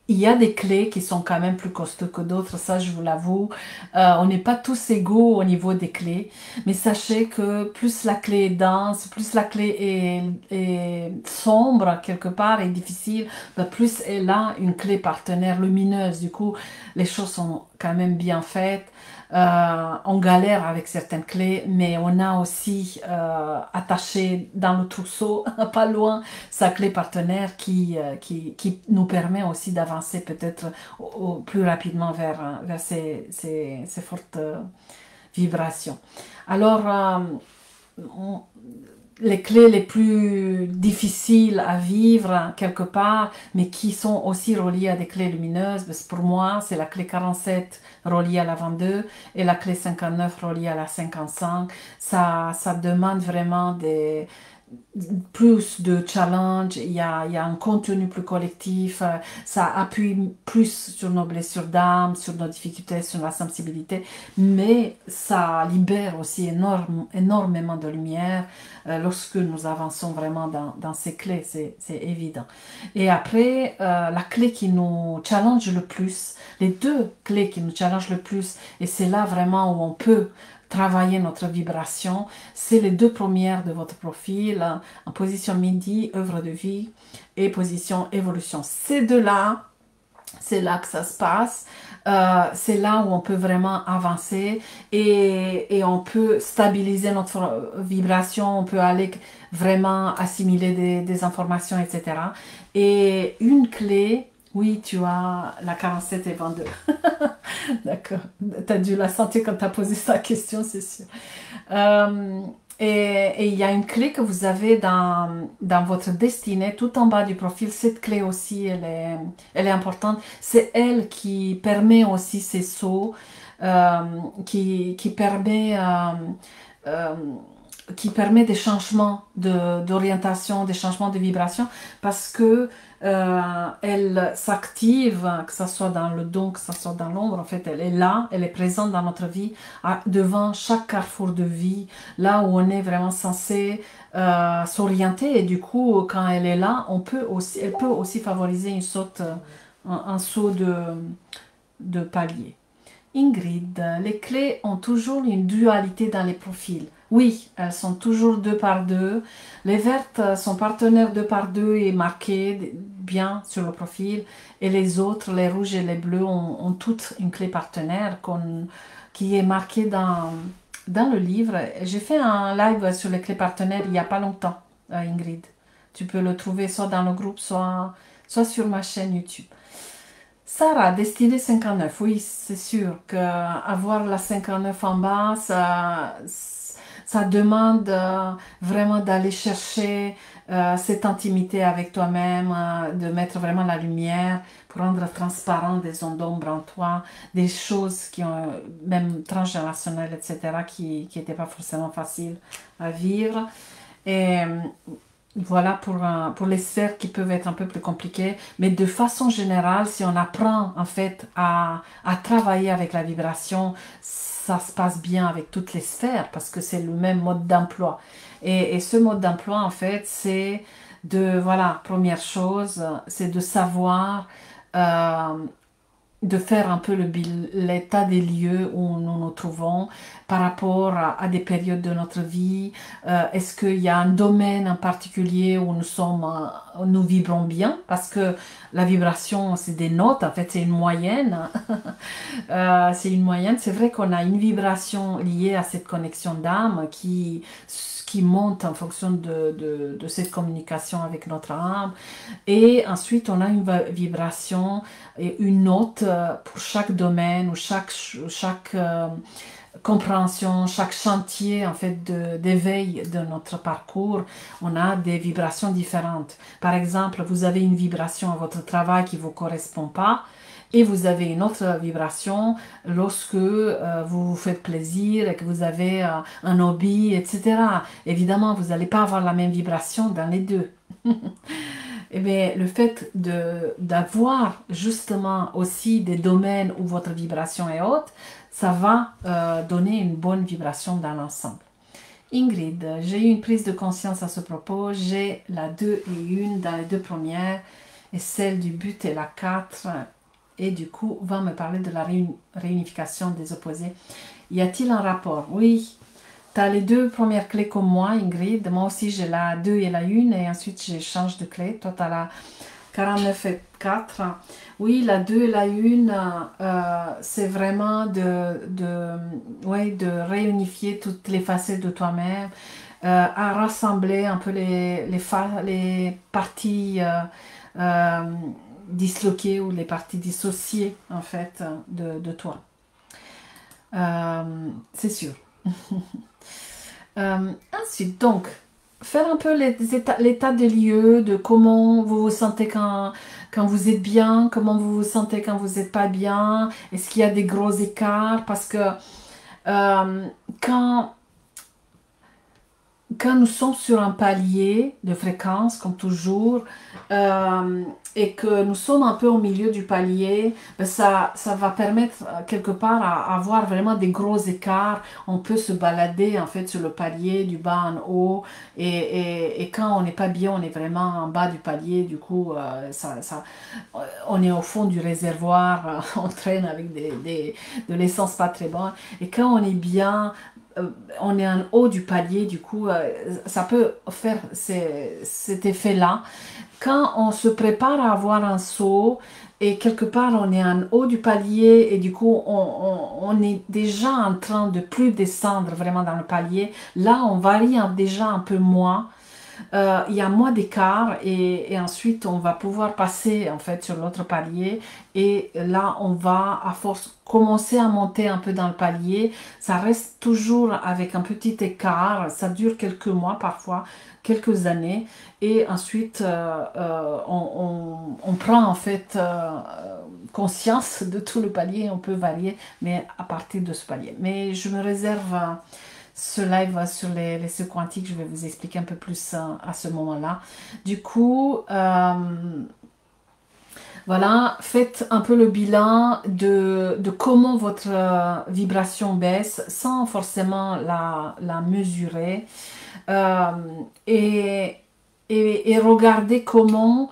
il y a des clés qui sont quand même plus costauds que d'autres, ça je vous l'avoue. On n'est pas tous égaux au niveau des clés, mais sachez que plus la clé est dense, plus la clé est sombre quelque part et difficile, ben plus elle a une clé partenaire lumineuse. Du coup, les choses sont quand même bien faites. On galère avec certaines clés, mais on a aussi attaché dans le trousseau, pas loin, sa clé partenaire qui nous permet aussi d'avancer peut-être plus rapidement vers ces fortes vibrations. Alors, on- les clés les plus difficiles à vivre quelque part, mais qui sont aussi reliées à des clés lumineuses, parce que pour moi, c'est la clé 47 reliée à la 22 et la clé 59 reliée à la 55. Ça demande vraiment plus de challenge, il y a un contenu plus collectif, ça appuie plus sur nos blessures d'âme, sur nos difficultés, sur la sensibilité, mais ça libère aussi énormément de lumière lorsque nous avançons vraiment dans ces clés, c'est évident. Et après, la clé qui nous challenge le plus, les deux clés qui nous challengent le plus, et c'est là vraiment où on peut travailler notre vibration, c'est les deux premières de votre profil, en position midi, œuvre de vie, et position évolution. Ces deux-là, c'est là que ça se passe. C'est là où on peut vraiment avancer et on peut stabiliser notre vibration, on peut aller vraiment assimiler des informations, etc. Et une clé, oui, tu as la 47 et 22. D'accord. Tu as dû la sentir quand tu as posé sa question, c'est sûr. Euh, et il y a une clé que vous avez dans votre destinée, tout en bas du profil. Cette clé aussi, elle est importante. C'est elle qui permet aussi ces sauts, euh, qui permet... euh, qui permet des changements d'orientation, des changements de vibration, parce que elle s'active, que ce soit dans le don, que ce soit dans l'ombre, en fait, elle est là, elle est présente dans notre vie, devant chaque carrefour de vie, là où on est vraiment censé s'orienter, et du coup, quand elle est là, elle peut aussi favoriser un saut de palier. Ingrid, les clés ont toujours une dualité dans les profils. Oui, elles sont toujours deux par deux. Les vertes sont partenaires deux par deux et marquées bien sur le profil. Et les autres, les rouges et les bleus, ont toutes une clé partenaire qui est marquée dans le livre. J'ai fait un live sur les clés partenaires il n'y a pas longtemps, Ingrid. Tu peux le trouver soit dans le groupe, soit sur ma chaîne YouTube. Sarah, destinée 59, oui, c'est sûr que avoir la 59 en bas, ça demande vraiment d'aller chercher cette intimité avec toi-même, de mettre vraiment la lumière pour rendre transparent des ondes d'ombre en toi, des choses qui ont, même transgénérationnelles, etc., qui n'étaient pas forcément faciles à vivre. Et Voilà pour les sphères qui peuvent être un peu plus compliquées. Mais de façon générale, si on apprend en fait à travailler avec la vibration, ça se passe bien avec toutes les sphères parce que c'est le même mode d'emploi. Et ce mode d'emploi, en fait, c'est voilà, première chose, c'est de savoir euh, de faire un peu l'état des lieux où nous nous trouvons par rapport à des périodes de notre vie. Est-ce qu'il y a un domaine en particulier où nous vibrons bien? Parce que la vibration, c'est des notes, en fait, c'est une moyenne. C'est une moyenne. C'est vrai qu'on a une vibration liée à cette connexion d'âme qui monte en fonction de cette communication avec notre âme. Et ensuite, on a une vibration et une note pour chaque domaine ou chaque compréhension, chaque chantier en fait d'éveil de notre parcours. On a des vibrations différentes. Par exemple, vous avez une vibration à votre travail qui ne vous correspond pas. Et vous avez une autre vibration lorsque vous vous faites plaisir et que vous avez un hobby, etc. Évidemment, vous n'allez pas avoir la même vibration dans les deux. Eh bien, le fait d'avoir justement aussi des domaines où votre vibration est haute, ça va donner une bonne vibration dans l'ensemble. Ingrid, j'ai eu une prise de conscience à ce propos. J'ai la 2 et 1 dans les deux premières et celle du but est la 4. Et du coup, on va me parler de la réunification des opposés. Y a-t-il un rapport? Oui. Tu as les deux premières clés comme moi, Ingrid. Moi aussi, j'ai la 2 et la 1 et ensuite, je change de clé. Toi, tu as la 49 et 4. Oui, la 2 et la 1, c'est vraiment ouais, de réunifier toutes les facettes de toi-même, à rassembler un peu les parties euh, disloquées ou les parties dissociées, en fait, de toi. C'est sûr. Ensuite, donc, faire un peu l'état des lieux, de comment vous vous sentez quand vous êtes bien, comment vous vous sentez quand vous n'êtes pas bien, est-ce qu'il y a des gros écarts, parce que euh, quand, quand nous sommes sur un palier de fréquence, comme toujours, et que nous sommes un peu au milieu du palier, ben ça va permettre quelque part à avoir vraiment des gros écarts. On peut se balader en fait sur le palier du bas en haut et quand on n'est pas bien, on est vraiment en bas du palier. Du coup, on est au fond du réservoir, on traîne avec de l'essence pas très bonne. Et quand on est bien, on est en haut du palier, du coup, ça peut faire cet effet-là. Quand on se prépare à avoir un saut et quelque part on est en haut du palier et du coup on est déjà en train de plus descendre vraiment dans le palier, là on varie déjà un peu moins. Il y a moins d'écart et ensuite on va pouvoir passer en fait sur l'autre palier et là on va à force commencer à monter un peu dans le palier. Ça reste toujours avec un petit écart, ça dure quelques mois parfois, quelques années et ensuite on prend en fait conscience de tout le palier, on peut varier mais à partir de ce palier. Mais je me réserve ce live sur les sauts quantiques, je vais vous expliquer un peu plus à ce moment-là. Du coup, voilà, faites un peu le bilan de comment votre vibration baisse sans forcément la mesurer. Euh, et, et regardez comment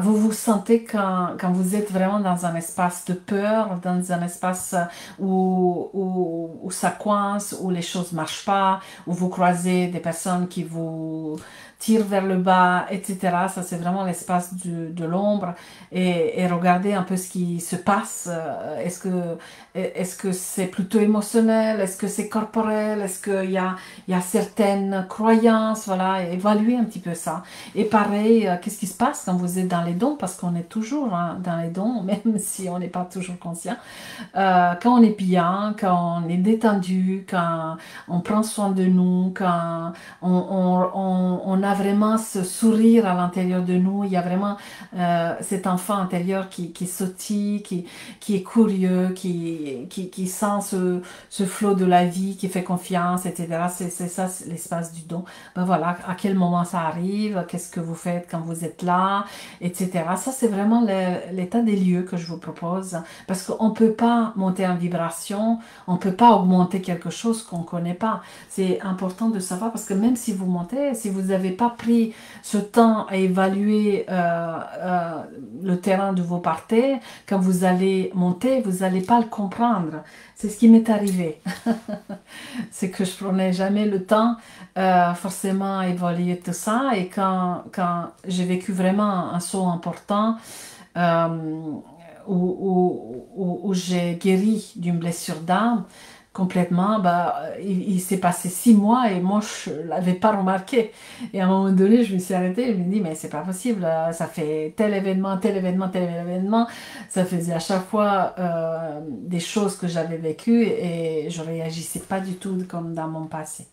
vous vous sentez quand vous êtes vraiment dans un espace de peur, dans un espace où ça coince, où les choses ne marchent pas, où vous croisez des personnes qui vous tirent vers le bas, etc. Ça, c'est vraiment l'espace de l'ombre. Et regardez un peu ce qui se passe. Est-ce que c'est plutôt émotionnel? Est-ce que c'est corporel? Est-ce qu'il y a certaines croyances? Voilà, évaluez un petit peu ça. Et pareil, qu'est-ce qui se passe quand vous êtes dans les dons? Parce qu'on est toujours dans les dons, même si on n'est pas toujours conscient. Quand on est bien, quand on est détendu, quand on prend soin de nous, quand on a vraiment ce sourire à l'intérieur de nous, il y a vraiment cet enfant intérieur qui sautille, qui est curieux, qui sent ce flot de la vie, qui fait confiance, etc. C'est ça, c'est l'espace du don. Ben voilà, à quel moment ça arrive, qu'est-ce que vous faites quand vous êtes là, etc. Ça, c'est vraiment l'état des lieux que je vous propose, parce qu'on ne peut pas monter en vibration, on ne peut pas augmenter quelque chose qu'on ne connaît pas. C'est important de savoir, parce que même si vous montez, si vous n'avez pas pris ce temps à évaluer le terrain de vos parties, quand vous allez monter, vous n'allez pas le comprendre. C'est ce qui m'est arrivé. C'est que je prenais jamais le temps forcément à évaluer tout ça. Et quand j'ai vécu vraiment un saut important, euh, où j'ai guéri d'une blessure d'âme complètement, bah, il s'est passé 6 mois et moi je l'avais pas remarqué. Et à un moment donné, je me suis arrêtée et je me dis, mais c'est pas possible, ça fait tel événement, tel événement, tel événement. Ça faisait à chaque fois des choses que j'avais vécues et je réagissais pas du tout comme dans mon passé.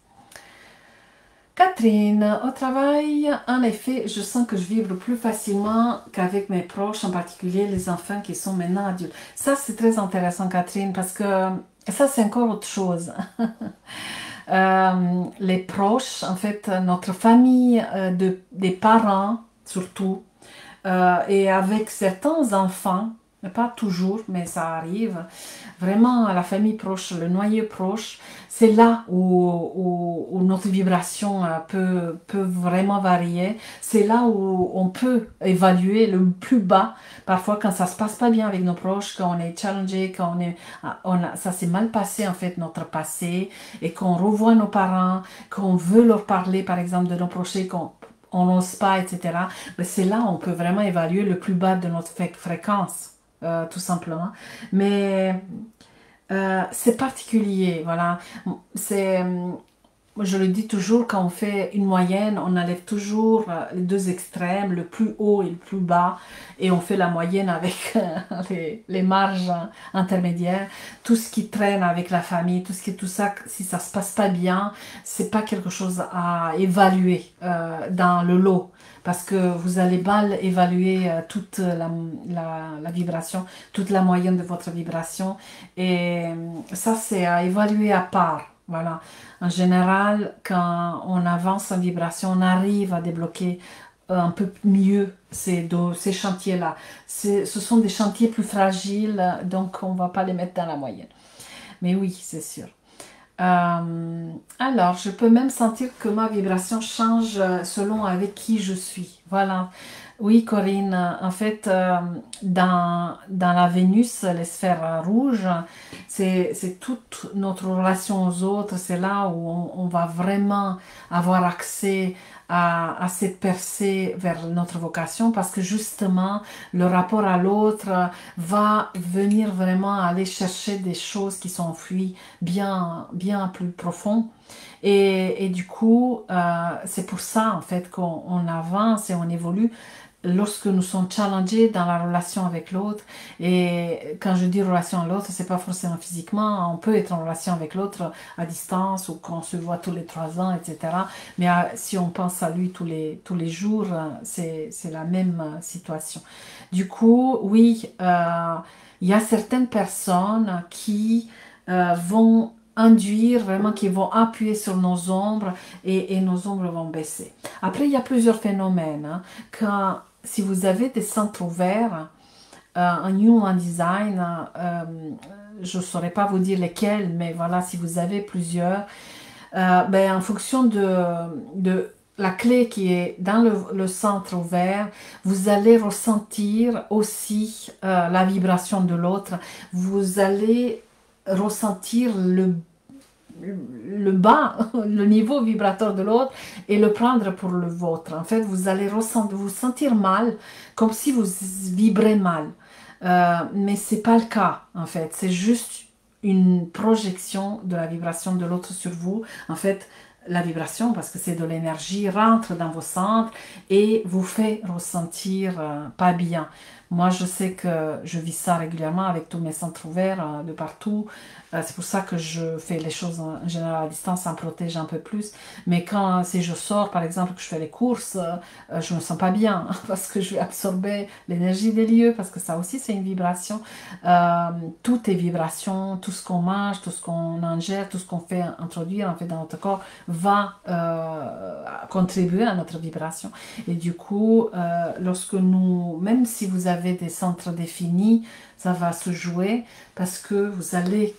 Catherine, au travail, en effet, je sens que je vibre plus facilement qu'avec mes proches, en particulier les enfants qui sont maintenant adultes. Ça, c'est très intéressant, Catherine, parce que ça, c'est encore autre chose. Les proches, en fait, notre famille, des parents surtout, et avec certains enfants, pas toujours, mais ça arrive, vraiment la famille proche, le noyau proche, c'est là où notre vibration peut vraiment varier. C'est là où on peut évaluer le plus bas. Parfois, quand ça se passe pas bien avec nos proches, quand on est challengé, quand ça s'est mal passé, en fait, notre passé, et qu'on revoit nos parents, qu'on veut leur parler, par exemple, de nos proches, on n'ose pas, etc. C'est là où on peut vraiment évaluer le plus bas de notre fréquence, tout simplement. Mais c'est particulier, voilà. C'est, je le dis toujours, quand on fait une moyenne, on enlève toujours les deux extrêmes, le plus haut et le plus bas, et on fait la moyenne avec les marges intermédiaires. Tout ce qui traîne avec la famille, tout ça, si ça se passe pas bien, c'est pas quelque chose à évaluer dans le lot. Parce que vous allez mal évaluer toute la vibration, toute la moyenne de votre vibration. Et ça, c'est à évaluer à part. Voilà. En général, quand on avance en vibration, on arrive à débloquer un peu mieux ces chantiers-là. Ce sont des chantiers plus fragiles, donc on ne va pas les mettre dans la moyenne. Mais oui, c'est sûr. Alors, je peux même sentir que ma vibration change selon avec qui je suis. Voilà. Oui, Corinne, en fait, dans la Vénus, les sphères rouges, c'est toute notre relation aux autres. C'est là où on va vraiment avoir accès à cette percée vers notre vocation, parce que justement, le rapport à l'autre va venir vraiment aller chercher des choses qui sont enfouies bien, bien plus profond. Et du coup, c'est pour ça en fait qu'on avance et on évolue lorsque nous sommes challengés dans la relation avec l'autre. Et quand je dis relation à l'autre, c'est pas forcément physiquement, on peut être en relation avec l'autre à distance ou quand on se voit tous les 3 ans, etc. Mais si on pense à lui tous les jours, c'est la même situation. Du coup, oui, il y a certaines personnes qui vont induire vraiment, qui vont appuyer sur nos ombres et nos ombres vont baisser. Après, il y a plusieurs phénomènes. Quand, si vous avez des centres ouverts, un Human Design, je ne saurais pas vous dire lesquels, mais voilà, si vous avez plusieurs, ben, en fonction de la clé qui est dans le centre ouvert, vous allez ressentir aussi la vibration de l'autre. Vous allez ressentir le bas, le niveau vibratoire de l'autre et le prendre pour le vôtre. En fait, vous allez vous sentir mal, comme si vous vibrez mal. Mais c'est pas le cas, en fait. C'est juste une projection de la vibration de l'autre sur vous. En fait, la vibration, parce que c'est de l'énergie, rentre dans vos centres et vous fait ressentir pas bien. Moi, je sais que je vis ça régulièrement avec tous mes centres ouverts de partout. C'est pour ça que je fais les choses en général à distance, ça me protège un peu plus. Mais quand, si je sors, par exemple, que je fais les courses, je me sens pas bien parce que je vais absorber l'énergie des lieux, parce que ça aussi, c'est une vibration. Euh, Tout est vibration, tout ce qu'on mange, tout ce qu'on ingère, tout ce qu'on fait introduire en fait dans notre corps va contribuer à notre vibration. Et du coup, lorsque nous, même si vous avez des centres définis, ça va se jouer parce que vous allez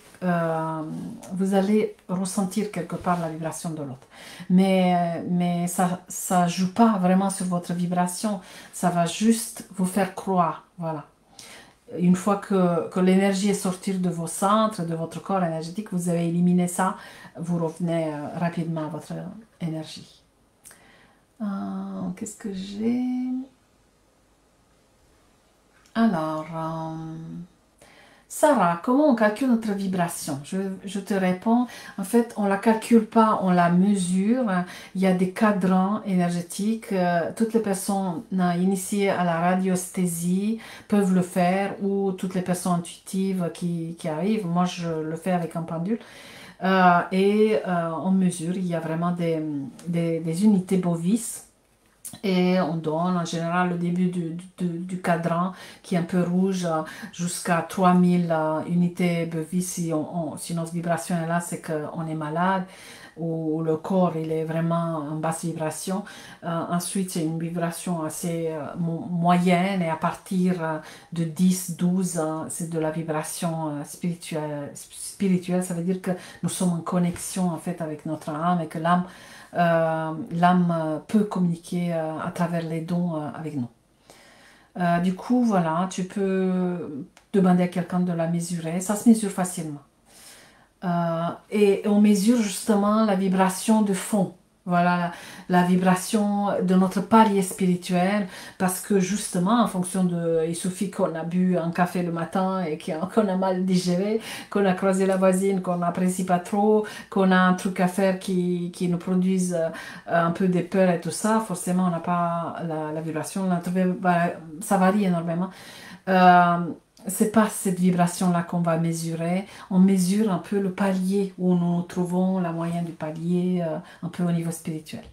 ressentir quelque part la vibration de l'autre. Mais ça joue pas vraiment sur votre vibration, ça va juste vous faire croire, voilà. Une fois que l'énergie est sortie de vos centres, de votre corps énergétique, vous avez éliminé ça, vous revenez rapidement à votre énergie. Qu'est-ce que j'ai? Alors, Sarah, comment on calcule notre vibration? Je te réponds, en fait, on ne la calcule pas, on la mesure. Il y a des cadrans énergétiques. Toutes les personnes initiées à la radiesthésie peuvent le faire, ou toutes les personnes intuitives qui arrivent. Moi, je le fais avec un pendule. On mesure, il y a vraiment des unités bovis. Et on donne en général le début du cadran qui est un peu rouge jusqu'à 3000 unités BEVI. Si notre vibration est là, c'est qu'on est malade ou le corps il est vraiment en basse vibration. Ensuite, c'est une vibration assez moyenne et à partir de 10, 12, c'est de la vibration spirituelle. Ça veut dire que nous sommes en connexion en fait avec notre âme et que l'âme peut communiquer à travers les dons avec nous. Du coup, voilà, tu peux demander à quelqu'un de la mesurer. Ça se mesure facilement. Et on mesure justement la vibration de fond. Voilà, la vibration de notre palier spirituel, parce que justement, en fonction de, il suffit qu'on a bu un café le matin et qu'on a mal digéré, qu'on a croisé la voisine, qu'on n'apprécie pas trop, qu'on a un truc à faire qui nous produise un peu de peur et tout ça, forcément, on n'a pas la vibration, ça varie énormément. Euh, c'est pas cette vibration-là qu'on va mesurer. On mesure un peu le palier où nous nous trouvons, la moyenne du palier, un peu au niveau spirituel.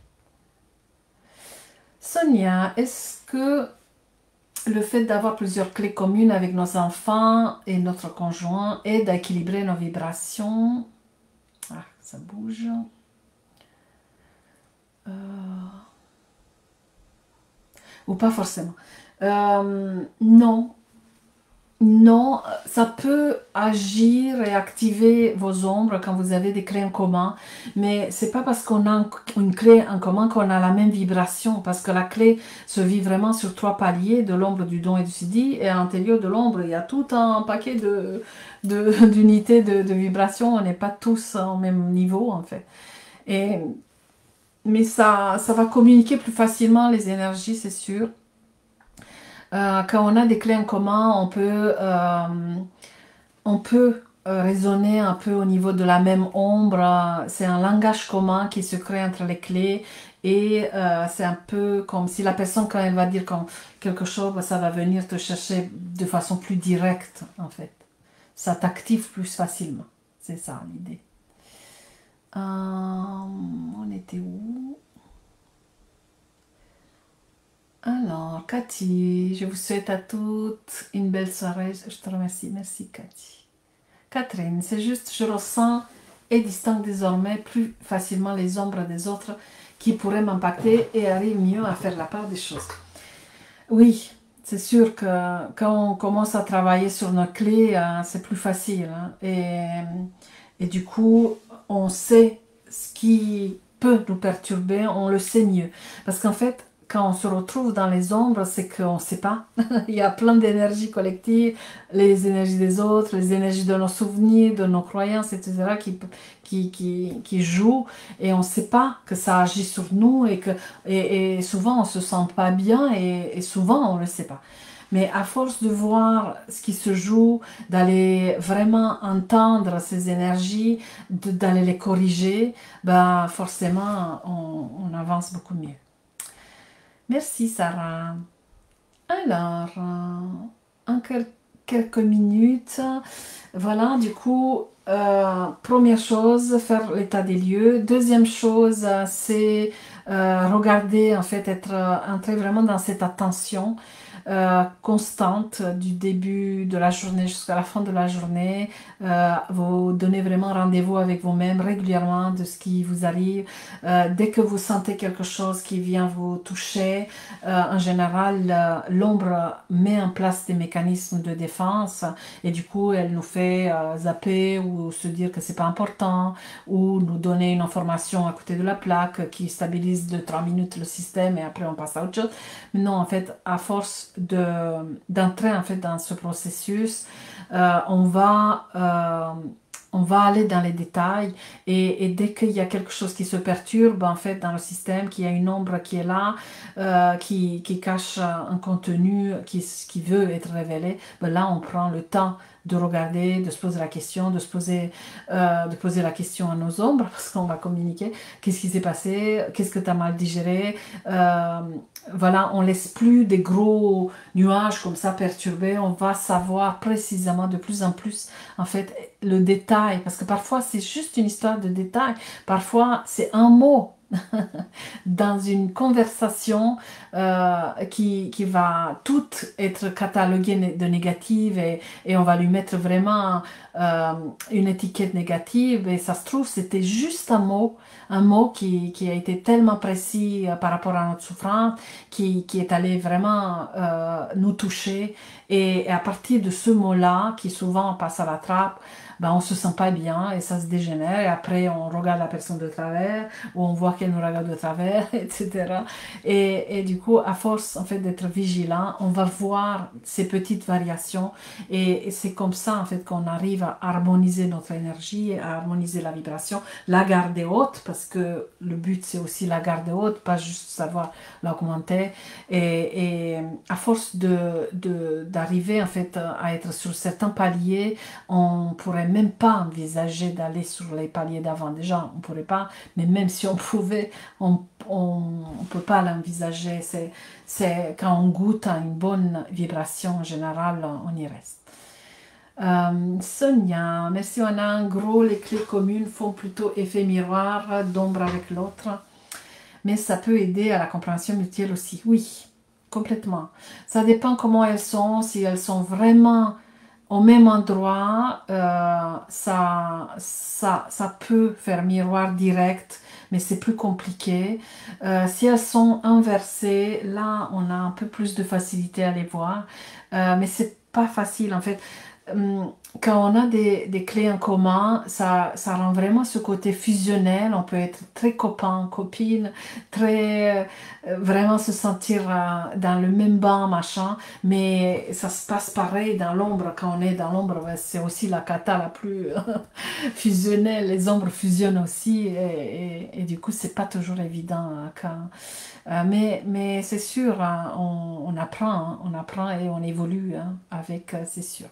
Sonia, est-ce que le fait d'avoir plusieurs clés communes avec nos enfants et notre conjoint aide à équilibrer nos vibrations? Ah, ça bouge. Euh, Ou pas forcément. Non. Non, ça peut agir et activer vos ombres quand vous avez des clés en commun, mais c'est pas parce qu'on a une clé en commun qu'on a la même vibration, parce que la clé se vit vraiment sur 3 paliers, de l'ombre, du don et du sidi, et à l'intérieur de l'ombre, il y a tout un paquet d'unités de vibrations, on n'est pas tous au même niveau en fait. Et, mais ça va communiquer plus facilement les énergies, c'est sûr. Quand on a des clés en commun, on peut raisonner un peu au niveau de la même ombre. C'est un langage commun qui se crée entre les clés et c'est un peu comme si la personne, quand elle va dire quelque chose, ça va venir te chercher de façon plus directe, en fait. Ça t'active plus facilement. C'est ça l'idée. On était où? Alors, Cathy, je vous souhaite à toutes une belle soirée. Je te remercie. Merci, Cathy. Catherine, c'est juste, je ressens et distingue désormais plus facilement les ombres des autres qui pourraient m'impacter et arrive mieux à faire la part des choses. Oui, c'est sûr que quand on commence à travailler sur nos clés, c'est plus facile, hein. Et du coup, on sait ce qui peut nous perturber, on le sait mieux. Parce qu'en fait, quand on se retrouve dans les ombres, c'est qu'on ne sait pas. Il y a plein d'énergies collectives, les énergies des autres, les énergies de nos souvenirs, de nos croyances, etc., qui jouent. Et on ne sait pas que ça agit sur nous et souvent on ne se sent pas bien et souvent on ne le sait pas. Mais à force de voir ce qui se joue, d'aller vraiment entendre ces énergies, d'aller les corriger, ben forcément on avance beaucoup mieux. Merci Sarah. Alors, en quelques minutes, voilà, du coup, première chose, faire l'état des lieux. Deuxième chose, c'est regarder, en fait, entrer vraiment dans cette attention constante du début de la journée jusqu'à la fin de la journée. Vous donnez vraiment rendez-vous avec vous-même régulièrement de ce qui vous arrive. Dès que vous sentez quelque chose qui vient vous toucher, en général, l'ombre met en place des mécanismes de défense et du coup, elle nous fait zapper ou se dire que c'est pas important ou nous donner une information à côté de la plaque qui stabilise de 3 minutes le système et après on passe à autre chose. Mais non, en fait, à force d'entrer en fait dans ce processus, on va aller dans les détails et dès qu'il y a quelque chose qui se perturbe en fait dans le système, qu'il y a une ombre qui est là, qui cache un contenu qui veut être révélé, ben là on prend le temps de regarder, de se poser la question, de poser la question à nos ombres parce qu'on va communiquer. Qu'est-ce qui s'est passé? Qu'est-ce que tu as mal digéré? Voilà, on laisse plus des gros nuages comme ça perturbés. On va savoir précisément de plus en plus en fait le détail parce que parfois c'est juste une histoire de détail. Parfois c'est un mot dans une conversation qui va toute être cataloguée de négative et on va lui mettre vraiment une étiquette négative et ça se trouve c'était juste un mot qui a été tellement précis par rapport à notre souffrance qui est allé vraiment nous toucher et à partir de ce mot-là qui souvent passe à la trappe, ben, on se sent pas bien et ça se dégénère et après on regarde la personne de travers ou on voit qu'elle nous regarde de travers, etc. Et du coup, à force en fait d'être vigilant, on va voir ces petites variations et c'est comme ça en fait qu'on arrive à harmoniser notre énergie, à harmoniser la vibration, la garder haute parce que le but c'est aussi la garder haute, pas juste savoir l'augmenter et à force d'arriver en fait à être sur certains paliers, on pourrait même pas envisager d'aller sur les paliers d'avant. Déjà, on pourrait pas, mais même si on pouvait, on peut pas l'envisager. C'est quand on goûte à une bonne vibration en général, on y reste. Sonia, merci Anna. En gros, les clés communes font plutôt effet miroir d'ombre avec l'autre, mais ça peut aider à la compréhension mutuelle aussi. Oui, complètement. Ça dépend comment elles sont, si elles sont vraiment au même endroit, ça peut faire miroir direct, mais c'est plus compliqué. Si elles sont inversées, là, on a un peu plus de facilité à les voir, mais c'est pas facile en fait. Quand on a des clés en commun, ça rend vraiment ce côté fusionnel. On peut être très copain, copine, très vraiment se sentir dans le même banc, machin. Mais ça se passe pareil dans l'ombre. Quand on est dans l'ombre, ouais, c'est aussi la cata la plus fusionnelle. Les ombres fusionnent aussi et du coup, c'est pas toujours évident mais c'est sûr, hein, on apprend et on évolue hein, avec, c'est sûr.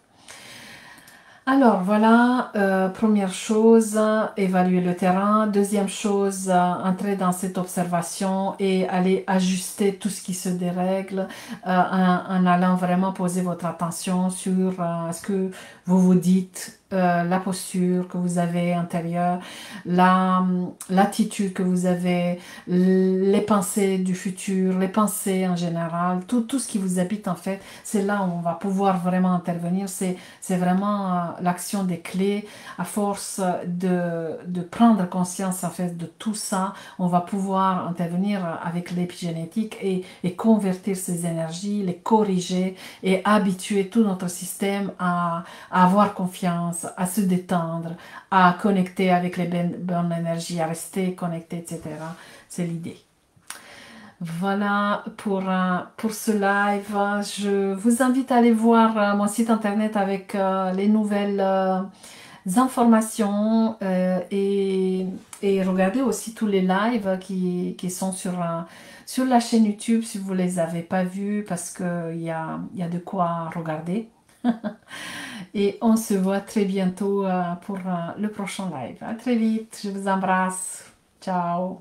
Alors voilà, première chose, évaluer le terrain. Deuxième chose, entrer dans cette observation et aller ajuster tout ce qui se dérègle en allant vraiment poser votre attention sur ce que vous vous dites, la posture que vous avez intérieure, l'attitude que vous avez, les pensées du futur, les pensées en général, tout ce qui vous habite en fait, c'est là où on va pouvoir vraiment intervenir. C'est vraiment l'action des clés. À force de prendre conscience en fait de tout ça, on va pouvoir intervenir avec l'épigénétique et convertir ces énergies, les corriger et habituer tout notre système à avoir confiance, à se détendre, à connecter avec les bonnes énergies, à rester connecté, etc. C'est l'idée. Voilà pour ce live. Je vous invite à aller voir mon site internet avec les nouvelles informations et regarder aussi tous les lives qui sont sur la chaîne YouTube si vous ne les avez pas vus parce qu'il y a de quoi regarder. Et on se voit très bientôt pour le prochain live. À très vite, je vous embrasse. Ciao.